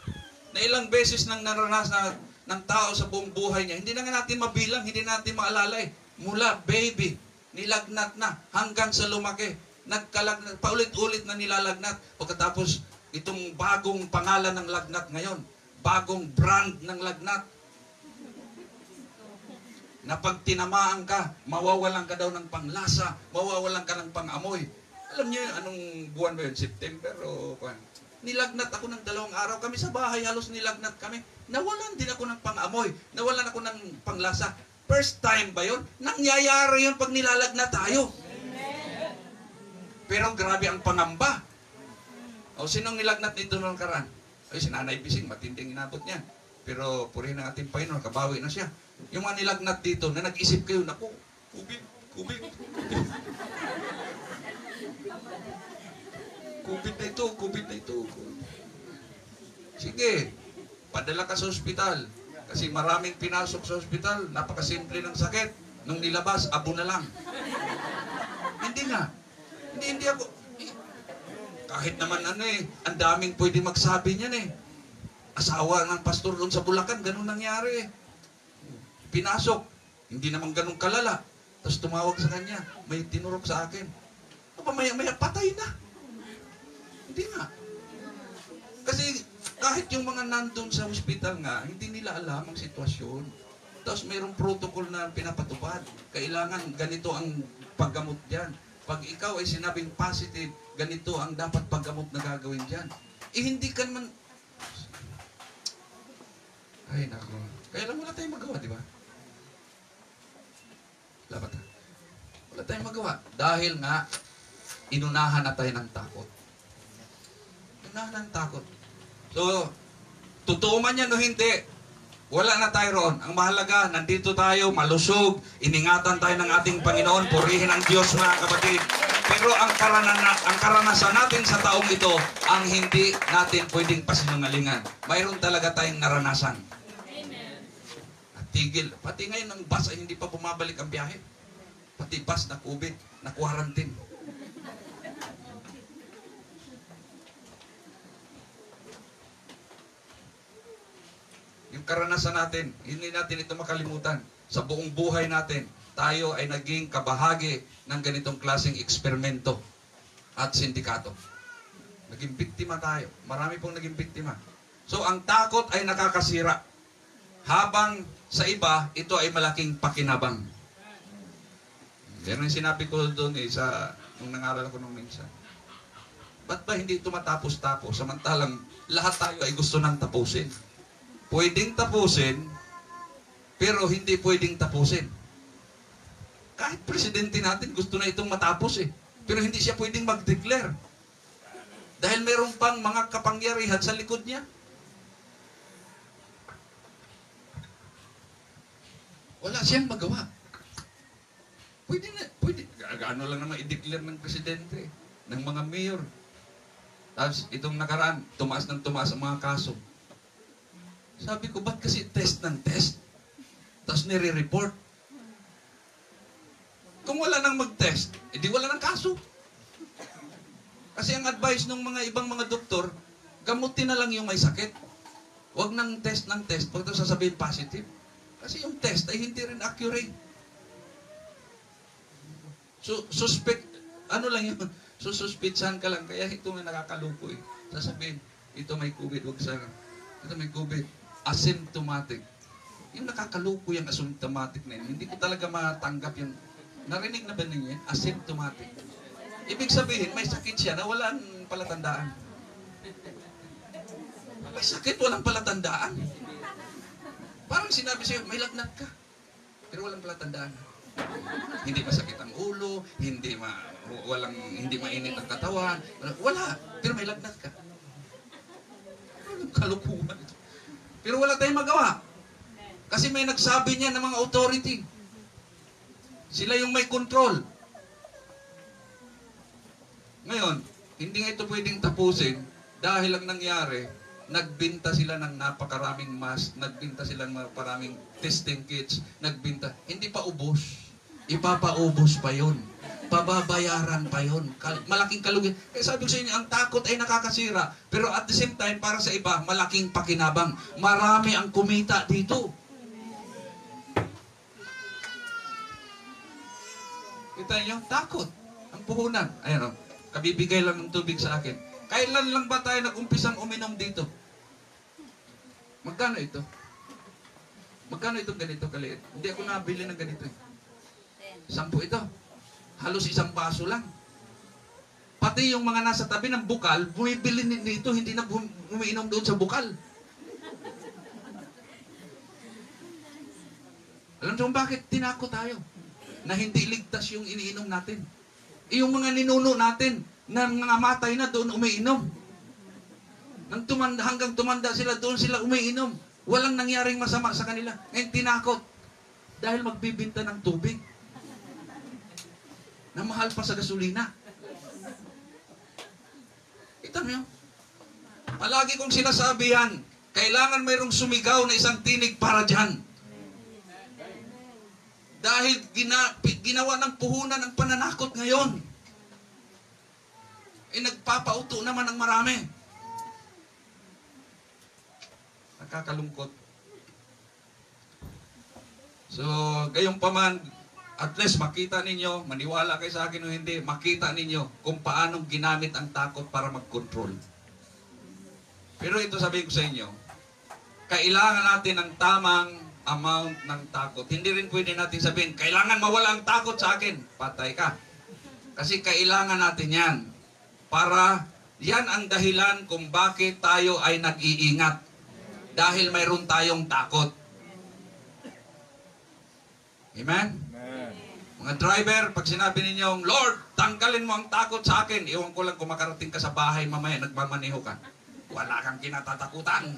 na ilang beses nang naranasan ng tao sa buong buhay niya, hindi na nga natin mabilang, hindi natin maalala eh. Mula baby, nilagnat na, hanggang sa lumaki, nagkalagnat, paulit-ulit na nilalagnat. Pagkatapos, itong bagong pangalan ng lagnat ngayon, bagong brand ng lagnat, na pag tinamaan ka, mawawalan ka daw ng panglasa, mawawalan ka ng pangamoy. Alam niyo anong buwan ba yun? September o kwan? Nilagnat ako ng 2 araw. Kami sa bahay, halos nilagnat kami. Nawalan din ako ng pangamoy. Nawalan ako ng panglasa. First time ba yun? Nangyayari yun pag nilalagnat tayo. Pero grabe ang pangamba. O sinong nilagnat nito noong karan? Ay, si Nanay Bising, matinding inabot niya. Pero purihin ang ating Panginoon, kabawi na siya. Yung mga nilagnat dito, na nag-isip kayo, naku, kubig. COVID na ito. Sige, padala ka sa ospital. Kasi maraming pinasok sa ospital, napakasimple ng sakit. Nung nilabas, abo na lang. Hindi nga. Hindi ako. Kahit naman ang daming pwede magsabi niyan eh. Asawa ng pastor doon sa Bulacan, ganun nangyari eh. Pinasok, hindi naman ganun kalala. Tapos tumawag sa kanya, may tinurok sa akin. Maya-maya patay na. Hindi nga. Kasi kahit yung mga nandun sa hospital nga, hindi nila alam ang sitwasyon. Tapos mayroong protocol na pinapatupad. Kailangan ganito ang paggamot diyan. Pag ikaw ay sinabing positive, ganito ang dapat paggamot na gagawin diyan. Eh hindi ka naman... Ay nako. Kaya lang wala tayong magawa, di ba? Wala tayong magawa. Dahil nga, inunahan na tayo ng takot. Inunahan ng takot. So, totoo man yan o hindi, wala na tayo roon. Ang mahalaga, nandito tayo, malusog, iningatan tayo ng ating Panginoon, purihin ang Diyos, mga kapatid. Pero ang karanasan natin sa taong ito, ang hindi natin pwedeng pasinungalingan. Mayroon talaga tayong naranasan. At tigil. Pati ngayon ang bus ay hindi pa bumabalik ang biyahe. Pati bus na COVID, na quarantine. Yung karanasan natin, hindi natin ito makalimutan. Sa buong buhay natin, tayo ay naging kabahagi ng ganitong klaseng eksperimento at sindikato. Naging biktima tayo. Marami pong naging biktima. So, ang takot ay nakakasira. Habang sa iba, ito ay malaking pakinabang. Yan ang sinabi ko doon nung nangaral ako nung minsan. Ba't ba hindi ito matapos-tapos? Samantalang lahat tayo ay gusto nang tapusin. Pwedeng tapusin, pero hindi pwedeng tapusin. Kahit presidente natin, gusto na itong matapos eh. Pero hindi siya pwedeng mag-declare. Dahil meron pang mga kapangyarihan sa likod niya. Wala siyang magawa. Pwede. Ano lang naman i-declare ng presidente, ng mga mayor. Tapos itong nakaraan, tumaas ng tumaas ang mga kaso. Sabi ko, ba't kasi test ng test? Tapos nire-report. Kung wala nang mag-test, edi wala nang kaso. Kasi ang advice ng mga ibang mga doktor, gamutin na lang yung may sakit. Huwag nang test ng test, pag ito sasabihin positive. Kasi yung test ay hindi rin accurate. So, suspetsahan ka lang, kaya ito nga nakakaluko eh. Sasabihin, ito may COVID, huwag sana. Ito may COVID. Asymptomatic. Yung nakakaluko yung asymptomatic na yun. Hindi ko talaga matanggap yung... Narinig na ba ninyo yan? Asymptomatic. Ibig sabihin, may sakit siya na walang palatandaan. May sakit, walang palatandaan. Parang sinabi sa'yo, may lagnat ka. Pero walang palatandaan. Hindi masakit ang ulo, hindi mainit ang katawan. Wala. Pero may lagnat ka. Walang kalukuhan ito. Pero wala tayong magawa. Kasi may nagsabi niya ng mga authority. Sila yung may control. Ngayon, hindi nga ito pwedeng tapusin dahil ang nangyari, nagbinta sila ng napakaraming mask, nagbinta sila ng maraming testing kits, nagbinta. Hindi pa ubos. Ipapaubos pa yun. Pababayaran pa yun. Malaking kalugi. Kaya sabi ko sa inyo, ang takot ay nakakasira. Pero at the same time, para sa iba, malaking pakinabang. Marami ang kumita dito. Kita niyo, takot. Ang puhunan. Ayan o, kabibigay lang ng tubig sa akin. Kailan lang ba tayo nag-umpisang uminom dito? Magkano ito? Magkano itong ganito kaliit? Hindi ako nabili ng ganito. 10 ito. Halos 1 baso lang. Pati yung mga nasa tabi ng bukal, bumibili nito, hindi na umiinom doon sa bukal. Alam niyo bakit tinako tayo? Na hindi ligtas yung iniinom natin. Yung mga ninuno natin, na mga matay na doon umiinom. Hanggang tumanda sila, doon sila umiinom. Walang nangyaring masama sa kanila. Ngayon tinakot. Dahil magbibinta ng tubig. Na mahal pa sa gasolina. Kita mo yun? Palagi kong sinasabi yan, kailangan mayroong sumigaw na isang tinig para dyan. Dahil ginawa ng puhunan ang pananakot ngayon. nagpapauto naman ng marami. Nakakalungkot. So, gayong paman, at least makita ninyo, maniwala kayo sa akin o hindi, makita ninyo kung paanong ginamit ang takot para mag-control. Pero ito sabihin ko sa inyo, kailangan natin ng tamang amount ng takot. Hindi rin pwede natin sabihin, kailangan mawala ang takot sa akin. Patay ka. Kasi kailangan natin yan. Para yan ang dahilan kung bakit tayo ay nag-iingat. Dahil mayroon tayong takot. Amen? Amen. Mga driver, pag sinabi ninyong, Lord, tanggalin mo ang takot sa akin. Iwan ko lang kung makarating ka sa bahay mamaya, nagmamaneho ka. Wala kang kinatatakutan.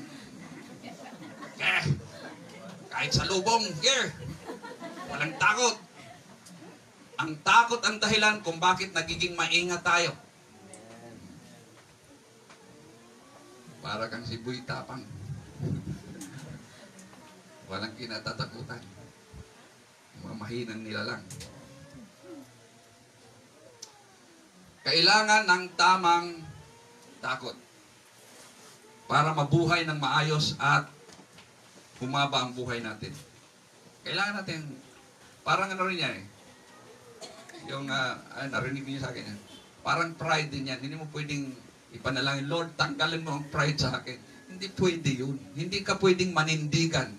Kahit sa lubong, walang takot. Ang takot ang dahilan kung bakit nagiging maingat tayo. Para kang si Buy Tapang. Walang kinatatakutan. Mga mahinang nila lang. Kailangan ng tamang takot para mabuhay ng maayos at humaba ang buhay natin. Kailangan natin, parang ano rin yan eh. Yung, narinig niyo sa akin yan. Parang pride din yan. Hindi mo pwedeng ipanalangin, Lord, tanggalin mo ang pride sa akin. Hindi pwede yun. Hindi ka pwedeng manindigan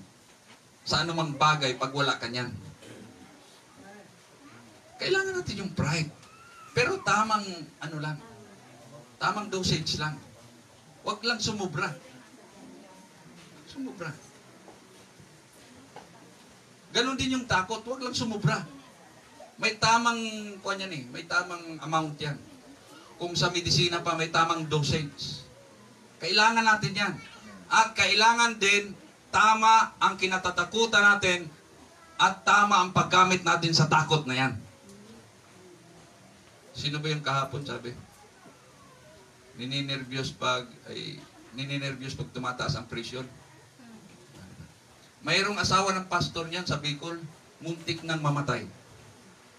sa anumang bagay pag wala ka niyan. Kailangan natin yung pride. Pero tamang, ano lang, tamang dosage lang. Huwag lang sumubra. Sumubra. Ganon din yung takot, huwag lang sumubra. May tamang, kuha yan eh, may tamang amount yan. Kung sa medisina pa, may tamang dosage. Kailangan natin yan. At kailangan din, tama ang kinatatakutan natin at tama ang paggamit natin sa takot na yan. Sino ba yung kahapon sabi? Nininervyos pag tumataas ang presyon. Mayroong asawa ng pastor niyan sa Bicol, muntik nang mamatay.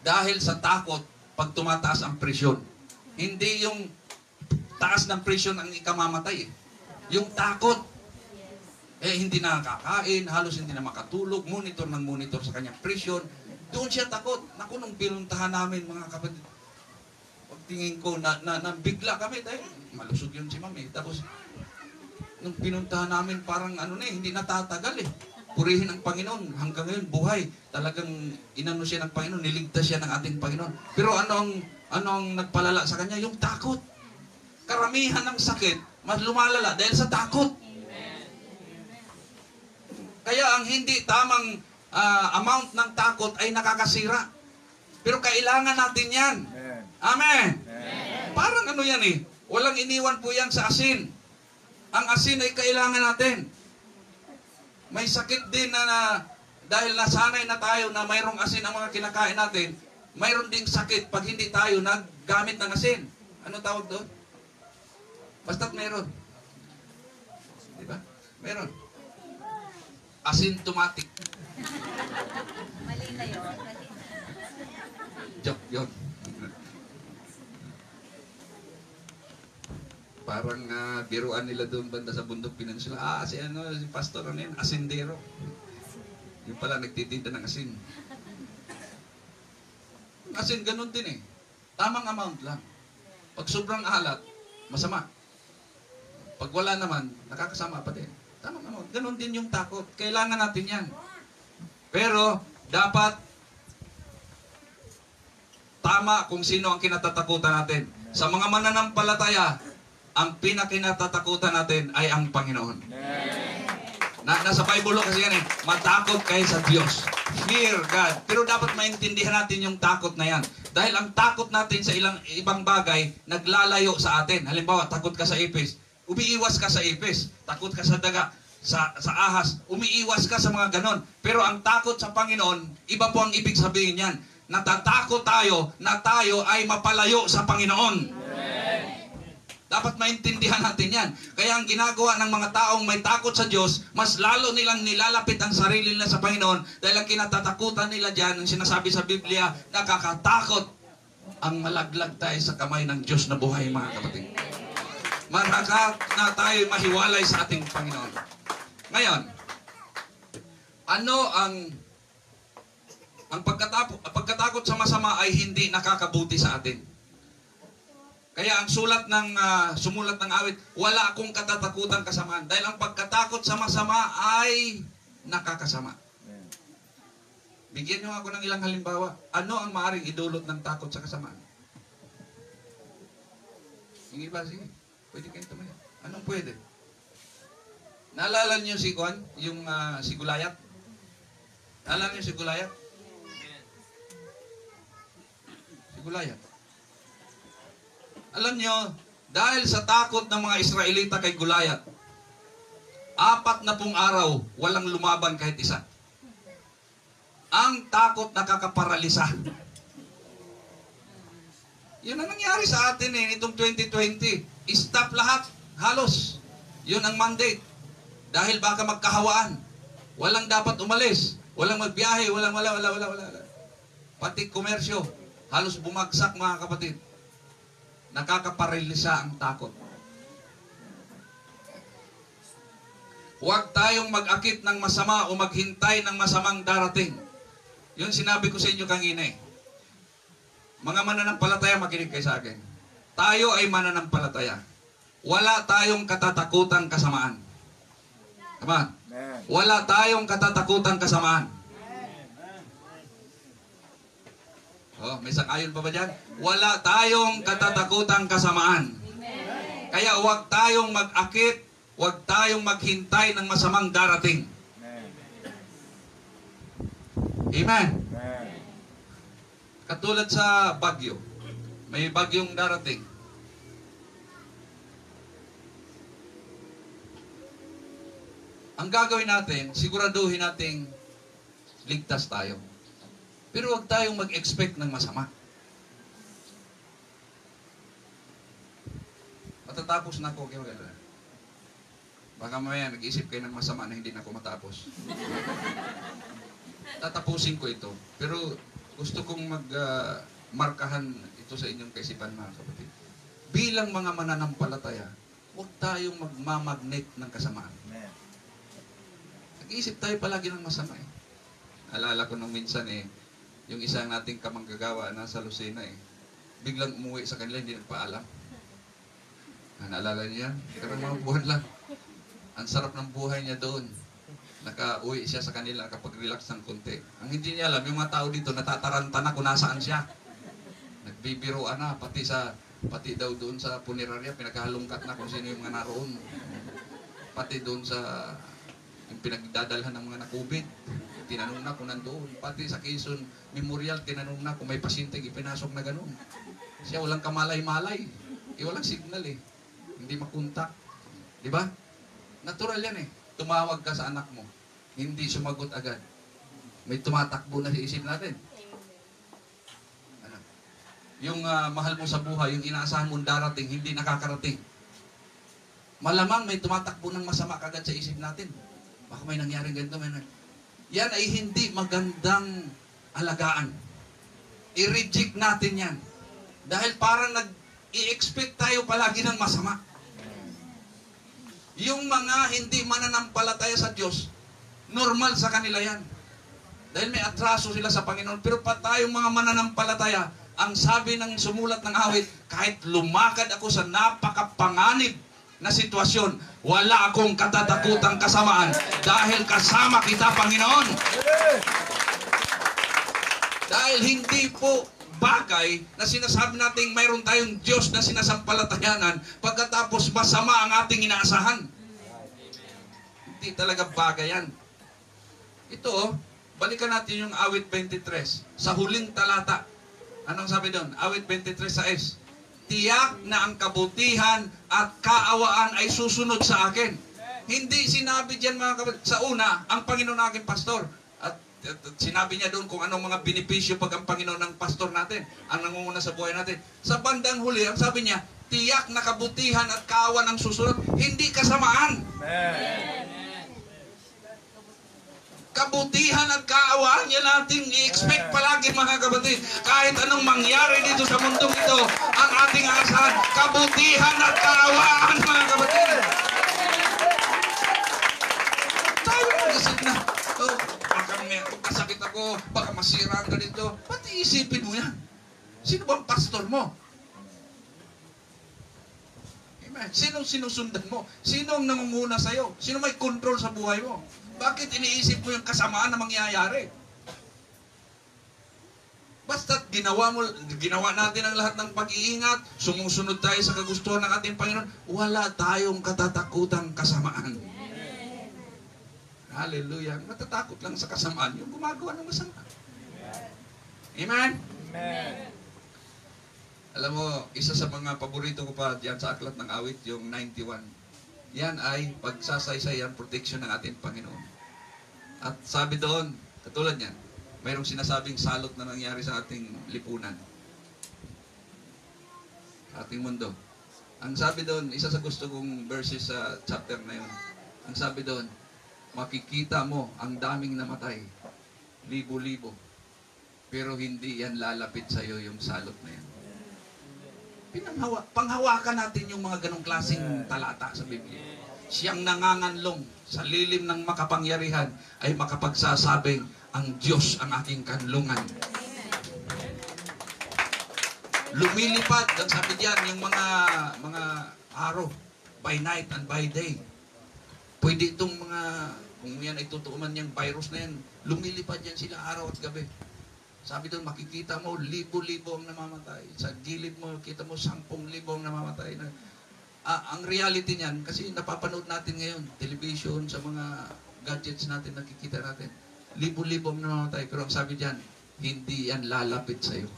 Dahil sa takot pag tumataas ang presyon. Hindi yung taas ng presyon ang ikamamatay eh. Yung takot. Hindi na nakakain, halos hindi na makatulog, monitor sa kanyang presyon. Doon siya takot. Naku, nung pinuntahan namin mga kapatid, tingin ko na bigla kami dahil malusog yun si Mami. Tapos nung pinuntahan namin parang hindi natatagal eh. Purihin ang Panginoon hanggang ngayon buhay. Talagang inano siya ng Panginoon, niligtas siya ng ating Panginoon. Pero ano ang nagpalala sa kanya? Yung takot. Karamihan ng sakit mas lumalala dahil sa takot. Kaya ang hindi tamang amount ng takot ay nakakasira. Pero kailangan natin yan. Amen. Amen. Parang yan eh. Walang iniwan po yan sa asin. Ang asin ay kailangan natin. May sakit din na dahil nasanay na tayo na mayroong asin ang mga kinakain natin, mayroon ding sakit pag hindi tayo naggamit ng asin. Ano tawag doon? Basta't mayroon. Diba? Mayroon. Asymptomatic. Mali na yun. Joke yun. Parang biruan nila doon banda sa Bundok Peninsula. Si pastor yan, asindero. Yung pala nagtitinda ng asin. Asin ganun din eh. Tamang amount lang. Pag sobrang alat, masama. Pag wala naman, nakakasama pa din. Tamang amount. Ganun din yung takot. Kailangan natin yan. Pero, dapat tama kung sino ang kinatatakutan natin. Sa mga mananampalataya, ang pinakinatatakutan natin ay ang Panginoon. Nasa Bible kasi yan eh, matakot kayo sa Diyos. Fear God. Pero dapat maintindihan natin yung takot na yan. Dahil ang takot natin sa ibang bagay, naglalayo sa atin. Halimbawa, takot ka sa ipis. Umiiwas ka sa ipis. Takot ka sa daga, sa ahas. Umiiwas ka sa mga ganon. Pero ang takot sa Panginoon, iba po ang ibig sabihin yan. Natatakot tayo na tayo ay mapalayo sa Panginoon. Dapat maintindihan natin yan. Kaya ang ginagawa ng mga taong may takot sa Diyos, mas lalo nilang nilalapit ang sarili nila sa Panginoon dahil ang kinatatakutan nila dyan, ang sinasabi sa Biblia, nakakatakot. ang malaglag tayo sa kamay ng Diyos na buhay, mga kapatid. Maraka na tayo mahiwalay sa ating Panginoon. Ngayon, ano ang pagkatakot sa masama ay hindi nakakabuti sa atin. Kaya ang sumulat ng awit, wala akong katatakutan kasamaan. Dahil ang pagkatakot sa masama ay nakakasama. Bigyan niyo ako ng ilang halimbawa. Ano ang maaaring idulot ng takot sa kasamaan? Yung iba, sige. Pwede kayong tumaya. Anong pwede? Naalala niyo si Juan? Yung si Gulayat? Naalala niyo si Gulayat? Si Gulayat. Alam niyo, dahil sa takot ng mga Israelita kay Gulayat, 40 araw, walang lumaban kahit isa. Ang takot nakakaparalisa. Yun ang nangyari sa atin itong 2020. Stop lahat, halos. Yun ang mandate. Dahil baka magkahawaan. Walang dapat umalis. Walang magbiyahe. Wala. Pati komersyo. Halos bumagsak, mga kapatid. Nakakaparalisa ang takot. Huwag tayong mag-akit ng masama o maghintay ng masamang darating. Yun sinabi ko sa inyo kanina eh. Mga mananampalataya, makinig kayo sa akin. Tayo ay mananampalataya. Wala tayong katatakutang kasamaan. Tama? Wala tayong katatakutang kasamaan. Oh, may sang-ayon pa ba dyan? Wala tayong katatakutang kasamaan. Kaya huwag tayong mag-akit, huwag tayong maghintay ng masamang darating. Amen. Katulad sa bagyo. May bagyong darating. Ang gagawin natin, siguraduhin nating ligtas tayo. Pero huwag tayong mag-expect ng masama. Matatapos na ako. Baka mamaya nag-isip kayo ng masama na hindi na ako matapos. Tatapusin ko ito. Pero gusto kong markahan ito sa inyong kaisipan, mga kapatid. Bilang mga mananampalataya, huwag tayong magmamagnet ng kasamaan. Nag-iisip tayo palagi ng masama eh. Alala ko nung minsan yung isang nating kamanggagawa nasa Lucena biglang umuwi sa kanila, hindi nagpaalam. Naalala niya? Pero mga buwan lang. Ang sarap ng buhay niya doon. Naka-uwi siya sa kanila kapag relax ng konti. Ang hindi niya alam, yung mga tao dito natataranta na kung nasaan siya. Nagbibiroan na, pati daw doon sa punerarya, pinagkahalungkat na kung sino yung mga naroon. Pati doon sa yung pinagdadalhan ng mga na-COVID, tinanong na kung nandoon. Pati sa Quezon Memorial, tinanong na kung may pasyente ipinasok na gano'n. Siya walang kamalay-malay. Walang signal Hindi makontak. Di ba? Natural yan Tumawag ka sa anak mo. Hindi sumagot agad. May tumatakbo na sa isip natin. Ano? Yung mahal mo sa buhay, yung inaasahan mong darating, hindi nakakarating. Malamang may tumatakbo ng masama kagad sa isip natin. Baka may nangyaring ganito. Yan ay hindi magandang alagaan. I-reject natin yan. Dahil parang nag-i-expect tayo palagi ng masama. Yung mga hindi mananampalataya sa Diyos, normal sa kanila yan. Dahil may atraso sila sa Panginoon. Pero pa tayong mga mananampalataya, ang sabi ng sumulat ng awit, kahit lumakad ako sa napakapanganib na sitwasyon, wala akong katatakutang kasamaan dahil kasama kita, Panginoon. Dahil hindi po bagay na sinasabi natin mayroon tayong Diyos na sinasampalatayanan pagkatapos masama ang ating inaasahan. Hindi talaga bagay yan. Ito, balikan natin yung awit 23 sa huling talata. Anong sabi doon? Awit 23 sa S. Tiyak na ang kabutihan at kaawaan ay susunod sa akin. Hindi sinabi diyan, mga kapatid, sa una, ang Panginoon na aking pastor. At sinabi niya doon kung anong mga benepisyo pag ang Panginoon ng pastor natin, ang nangunguna sa buhay natin. Sa bandang huli, ang sabi niya, tiyak na kabutihan at kaawaan ang susunod, hindi kasamaan. kabutihan at kaawaan yan nating i-expect palagi mga kapatid. Kahit anong mangyari dito sa mundong ito, ang ating asahan, kabutihan at kaawaan mga kapatid. Tayo mag-isip na, oh, baka may kasakit ako, baka masira ang ganito. Pati isipin mo yan. Sino bang pastor mo? Sinong sinusundan mo? Sino ang nangunguna sa'yo? Sino may control sa buhay mo? Bakit iniisip mo yung kasamaan na mangyayari? Basta't ginawa natin ang lahat ng pag-iingat, sumusunod tayo sa kagustuhan ng ating Panginoon, wala tayong katatakutang kasamaan. Hallelujah. Matatakot lang sa kasamaan yung gumagawa ng masama. Amen? Amen. Alam mo, isa sa mga paborito ko pa diyan sa aklat ng awit, yung 91. Yan ay pagsasaysayan, protection ng ating Panginoon. At sabi doon, katulad yan, mayroong sinasabing salot na nangyari sa ating lipunan. Sa ating mundo. Ang sabi doon, isa sa gusto kong verses sa chapter na yun. Ang sabi doon, makikita mo ang daming namatay. Libo-libo. Pero hindi yan lalapit sa iyo yung salot na yan. Panghawakan natin yung mga ganong klaseng talata sa Biblia. Siyang nanganganlong sa lilim ng makapangyarihan ay makapagsasabing, ang Diyos ang aking kanlungan. Lumilipad, ang sabi diyan, yung mga araw, by night and by day. Pwede itong kung yan ay totoo man yung virus na yan, lumilipad yan sila araw at gabi. Sabi doon, makikita mo, libo-libo ang namamatay. Sa gilid mo, kita mo, 10,000 ang namamatay. Ang reality niyan, kasi napapanood natin ngayon, television, sa mga gadgets natin, nakikita natin, libo-libo ang namamatay. Pero ang sabi diyan, hindi yan lalapit sa iyo.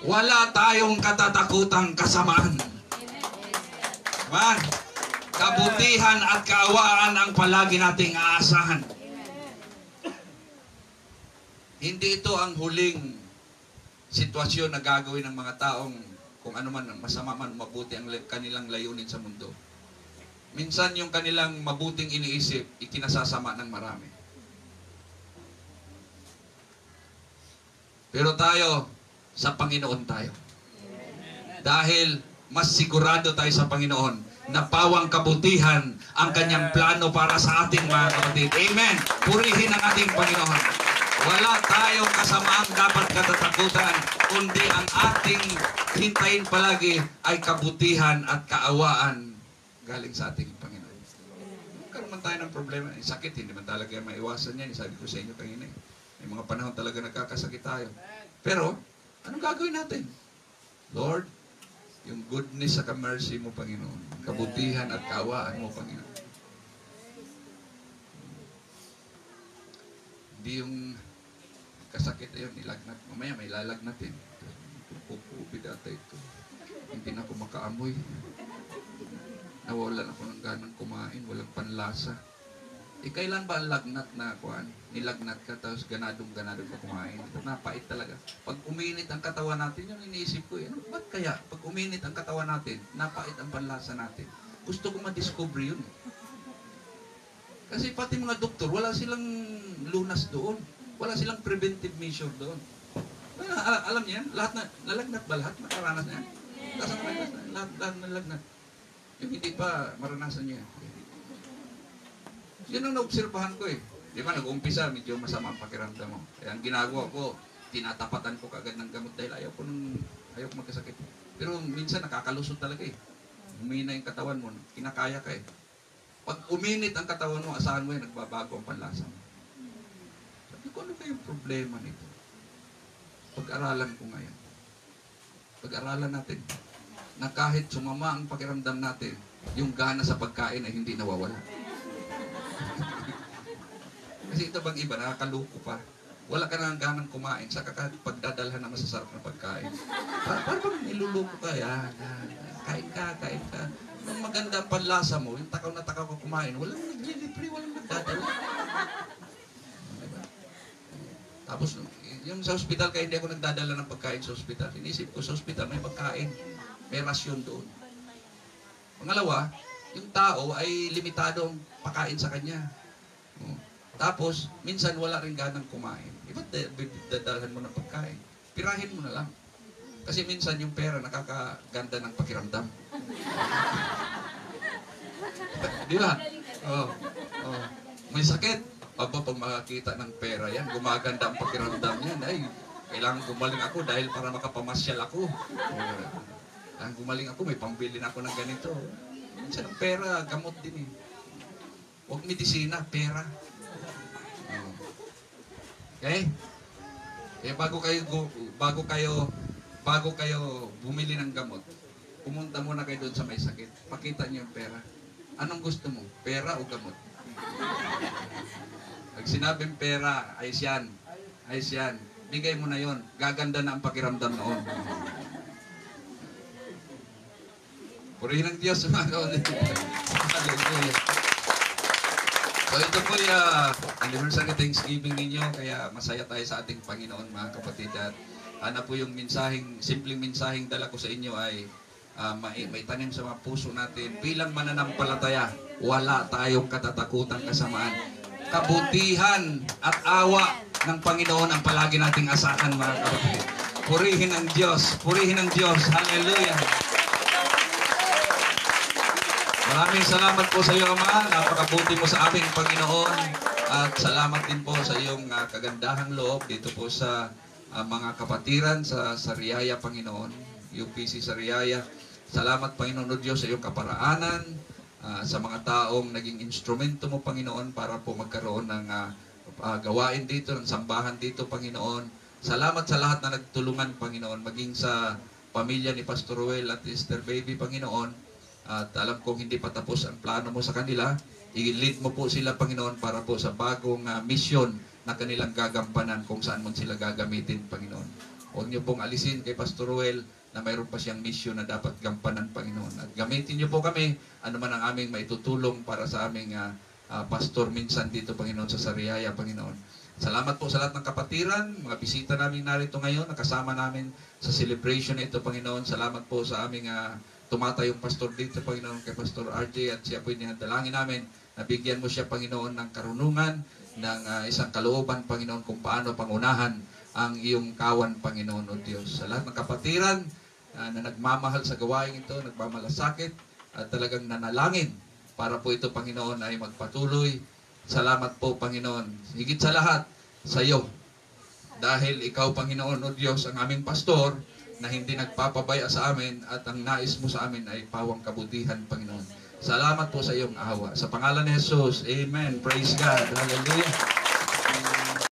Wala tayong katatakutang kasamaan. Man, kabutihan at kaawaan ang palagi nating aasahan. Hindi ito ang huling sitwasyon na gagawin ng mga taong kung ano man, masama man, mabuti ang kanilang layunin sa mundo. Minsan yung kanilang mabuting iniisip, ikinasasama ng marami. Pero tayo, sa Panginoon tayo. Dahil mas sigurado tayo sa Panginoon na pawang kabutihan ang kanyang plano para sa ating mga kapatid. Amen. Purihin ang ating Panginoon. Wala tayong kasamaang dapat katatakutan, kundi ang ating hintayin palagi ay kabutihan at kaawaan galing sa ating Panginoon. Karoon man tayo ng problema, sakit, hindi man talaga maiwasan yan. Sabi ko sa inyo kanina, may mga panahon talaga nagkakasakit tayo. Pero, anong gagawin natin? Lord, yung goodness at mercy mo, Panginoon, kabutihan at kaawaan mo, Panginoon. Hindi yung kasakit ayun, nilagnat. Mamaya may lalagnatin. Pupupid ata ito. Hindi na ako makaamoy. Nawalan ako ng ganang kumain. Walang panlasa. Kailan ba ang lagnat na kuhaan? Nilagnat ka, tapos ganadong ka kumain. Napait talaga. Pag uminit ang katawan natin, yung iniisip ko, ba't kaya? Pag uminit ang katawan natin, napait ang panlasa natin. Gusto ko ma-discover yun. Kasi pati mga doktor, wala silang lunas doon. Wala silang preventive measure doon. Alam niyan, lahat na, nalagnat ba lahat? Makaranas niya? Lahat nalagnat. Yung hindi pa maranasan niya. Yun ang naobserbahan ko eh. Di ba, nag-umpisa, medyo masama ang pakiramdam mo. Kaya ang ginagawa ko, tinatapatan ko kagad ng gamot dahil ayaw ko magkasakit. Pero minsan nakakalusot talaga eh. Humina yung katawan mo, kinakaya ka eh. Pag uminit ang katawan mo, asahan mo yun, nagbabago ang panlasa mo. Sabi ko, ano kayong problema nito? Pag-aralan ko ngayon. Pag-aralan natin na kahit sumama ang pakiramdam natin, yung gana sa pagkain ay hindi nawawala. Kasi ito bang iba, nakakaloko pa. Wala ka nang ganang kumain sa pagdadalhan ng masasarap na pagkain. Parang niluloko ka, yan. Kain ka. Nung maganda ang panlasa mo, yung takaw na takaw ka kumain, walang naglilibre, walang nagdadala. Diba? Tapos, yung sa ospital, kaya hindi ako nagdadala ng pagkain sa ospital. Inisip ko, sa ospital may pagkain. May rasyon doon. Pangalawa, yung tao ay limitado ang pakain sa kanya. Oh. Tapos, minsan wala rin ganang kumain. Iba't dadalhan mo ng pagkain? Pirahin mo na lang. Kasi minsan yung pera nakakaganda ng pakiramdam. Di ba? Oh. Oh. May sakit. Aba, pag makakita ng pera yan, gumaganda ang pakiramdam yan. Ay, kailangan gumaling ako dahil para makapamasyal ako. Kailangan gumaling ako, may pambili na ako ng ganito. Minsan ang pera, gamot din eh. Huwag medisina, pera. Okay? Eh bago kayo bumili ng gamot, pumunta muna kayo doon sa may sakit. Pakita niyo yung pera. Anong gusto mo? Pera o gamot? Pag sinabing pera, ayos yan. Ayos yan. Bigay mo na yon. Gaganda na ang pakiramdam noon. Purihin ng Diyos, mga kaulit. Hallelujah. So ito po yung anniversary Thanksgiving ninyo, kaya masaya tayo sa ating Panginoon, mga kapatid. At ano po yung simpleng mensaheng dala ko sa inyo ay may tanim sa mga puso natin. Bilang mananampalataya, wala tayong katatakutan kasamaan. Kabutihan at awa ng Panginoon ang palagi nating asahan, mga kapatid. Purihin ang Diyos. Purihin ang Diyos. Hallelujah. Maraming salamat po sa iyo, Ama. Napakabuti mo sa aming Panginoon. At salamat din po sa iyong kagandahang loob dito po sa mga kapatiran sa Sariaya, Panginoon. UPC Sariaya. Salamat, Panginoon o Diyos, sa iyong kaparaanan, sa mga taong naging instrumento mo, Panginoon, para po magkaroon ng gawain dito, ng sambahan dito, Panginoon. Salamat sa lahat na nagtulungan, Panginoon, maging sa pamilya ni Pastor Ruel at Sister Baby, Panginoon. At alam kong hindi pa tapos ang plano mo sa kanila. I-lead mo po sila, Panginoon, para po sa bagong mission na kanilang gagampanan kung saan mo sila gagamitin, Panginoon. Huwag niyo pong alisin kay Pastor Ruel na mayroon pa siyang mission na dapat gampanan, Panginoon. At gamitin niyo po kami, ano man ang aming maitutulong para sa aming pastor minsan dito, Panginoon, sa Sariaya, Panginoon. Salamat po sa lahat ng kapatiran, mga bisita namin narito ngayon, nakasama namin sa celebration ito, Panginoon. Salamat po sa aming tumatayong pastor dito, Panginoon, kay Pastor RJ, at siya po dalangin namin na bigyan mo siya, Panginoon, ng karunungan, ng isang kalooban, Panginoon, kung paano pangunahan ang iyong kawan, Panginoon o Diyos. Sa lahat ng kapatiran na nagmamahal sa gawain ito, nagmamalasakit, at talagang nanalangin para po ito, Panginoon, ay magpatuloy. Salamat po, Panginoon. Higit sa lahat, sa iyo. Dahil ikaw, Panginoon o Diyos, ang aming pastor, na hindi nagpapabaya sa amin, at ang nais mo sa amin ay pawang kabutihan, Panginoon. Salamat po sa iyong awa. Sa pangalan ni Jesus, Amen. Praise God. Hallelujah.